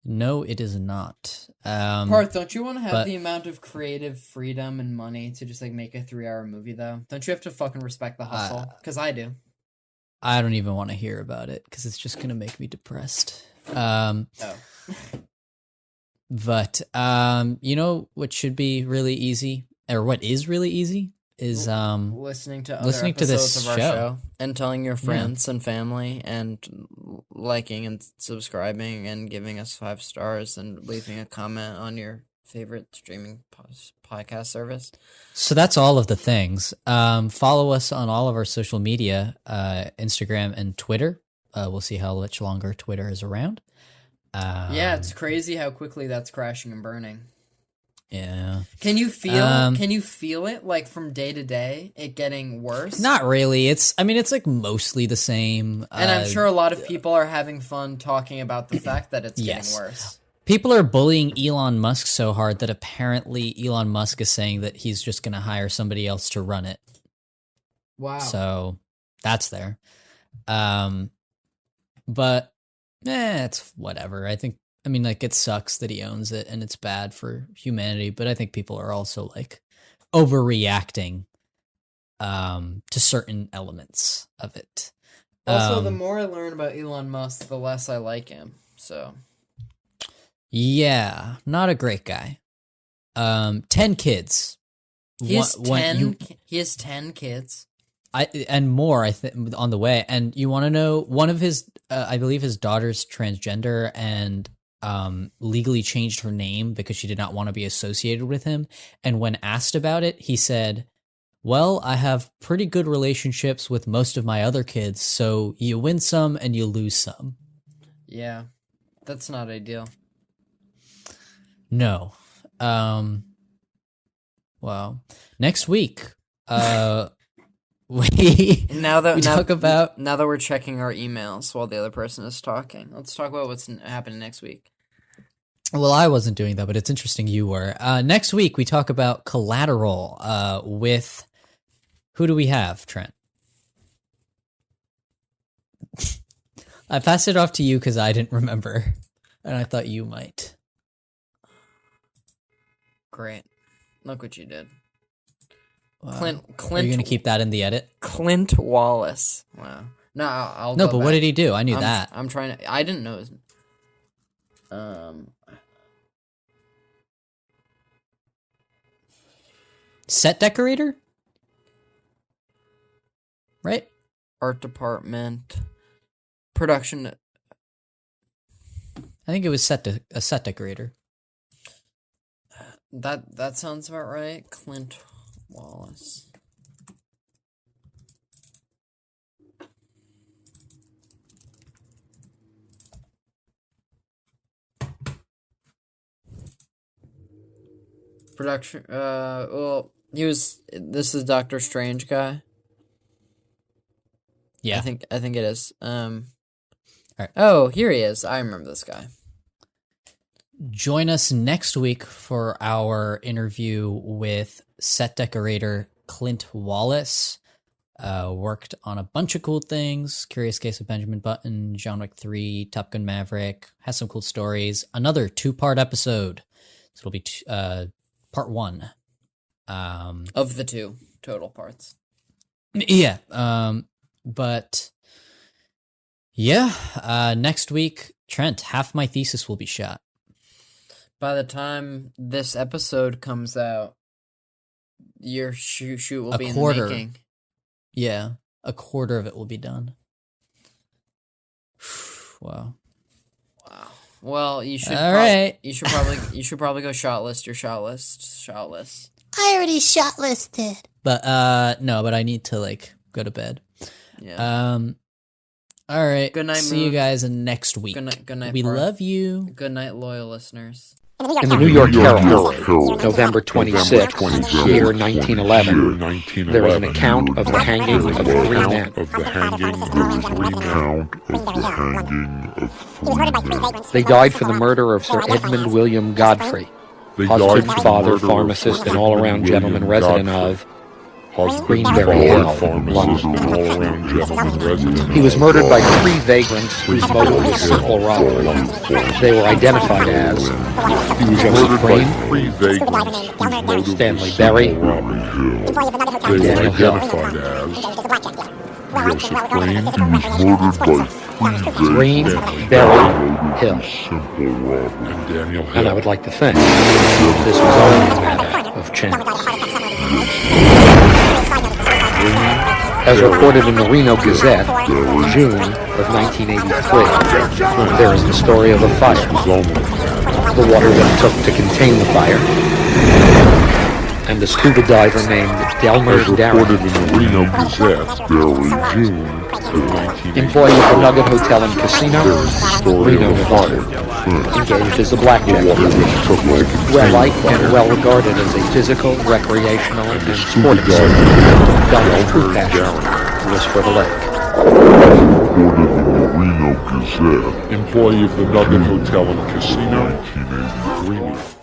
No, it is not. Parth, don't you want to have the amount of creative freedom and money to just like make a 3-hour movie though? Don't you have to fucking respect the hustle? Because I do. I don't even want to hear about it because it's just going to make me depressed. But you know what should be really easy, or what is really easy, is listening to this of our show and telling your friends and family and liking and subscribing and giving us 5 stars and leaving a comment on your favorite streaming podcast service. So that's all of the things. Follow us on all of our social media, Instagram and Twitter. We'll see how much longer Twitter is around. Yeah, it's crazy how quickly that's crashing and burning. Yeah. Can you feel it like from day to day, it getting worse? Not really. It's like mostly the same. And I'm sure a lot of people are having fun talking about the fact that it's getting worse. People are bullying Elon Musk so hard that apparently Elon Musk is saying that he's just going to hire somebody else to run it. Wow. So that's there. But it's whatever. I mean, like, it sucks that he owns it and it's bad for humanity, but I think people are also like overreacting to certain elements of it. Also, the more I learn about Elon Musk, the less I like him. So, yeah, not a great guy. 10 kids. He has 10 kids. And more, I think, on the way. And you want to know, one of his, I believe his daughter's transgender and legally changed her name because she did not want to be associated with him. And when asked about it, he said, "Well, I have pretty good relationships with most of my other kids, so you win some and you lose some." Yeah, that's not ideal. No. Well, next week, now that talk about now that we're checking our emails while the other person is talking. Let's talk about what's happening next week. Well, I wasn't doing that, but it's interesting you were. Next week, we talk about Collateral with... Who do we have, Trent? I passed it off to you because I didn't remember, and I thought you might. Great. Look what you did. Wow. Clint. Are you going to keep that in the edit? Clint Wallace. Wow. No, I'll No, go but back. what did he do? I knew that. I'm trying to... I didn't know his... Set decorator? Right? Art department. Production. I think it was a set decorator. That sounds about right. Clint Wallace. Production. Well, this is Doctor Strange guy. Yeah. I think it is. All right. Oh, here he is. I remember this guy. Join us next week for our interview with set decorator Clint Wallace. Worked on a bunch of cool things. Curious Case of Benjamin Button, John Wick 3, Top Gun Maverick. Has some cool stories. Another 2-part episode. So it'll be part 1. Of the 2 total parts. Yeah. But yeah, next week, Trent, half my thesis will be shot. By the time this episode comes out, your shoot will be in the making. Yeah, a quarter of it will be done. Wow. Well, you should. All right. You should probably go shot list your shot list. I already shot listed. But no, but I need to go to bed. Yeah. All right. Good night. See you guys next week. Good night. We Parth. love you. Good night, loyal listeners. In the New York Herald, November 26, year 1911, there is an account of the hanging of 3 men. They died for the murder of Sir Edmund William Godfrey, husband, father, pharmacist, and all-around gentleman resident of Greenberry Hill, London. He was murdered by 3 vagrants whose motive was simple robbery. They were identified as Joseph Green, Stanley Berry, and Daniel Hill. Green, Berry, Hill. And I would like to think this was only a matter of chance. As reported in the Reno Gazette, June of 1983, there is the story of a fire, the water that it took to contain the fire, and a scuba diver named Delmer Darren, employee of the Nugget Hotel and Casino, Reno, Nevada, engaged as a blackjack dealer, well-liked and well-regarded as a physical, recreational, and sporting servant. Donald's true passion was for the lake. Employee of the Nugget Hotel and Casino, 1983.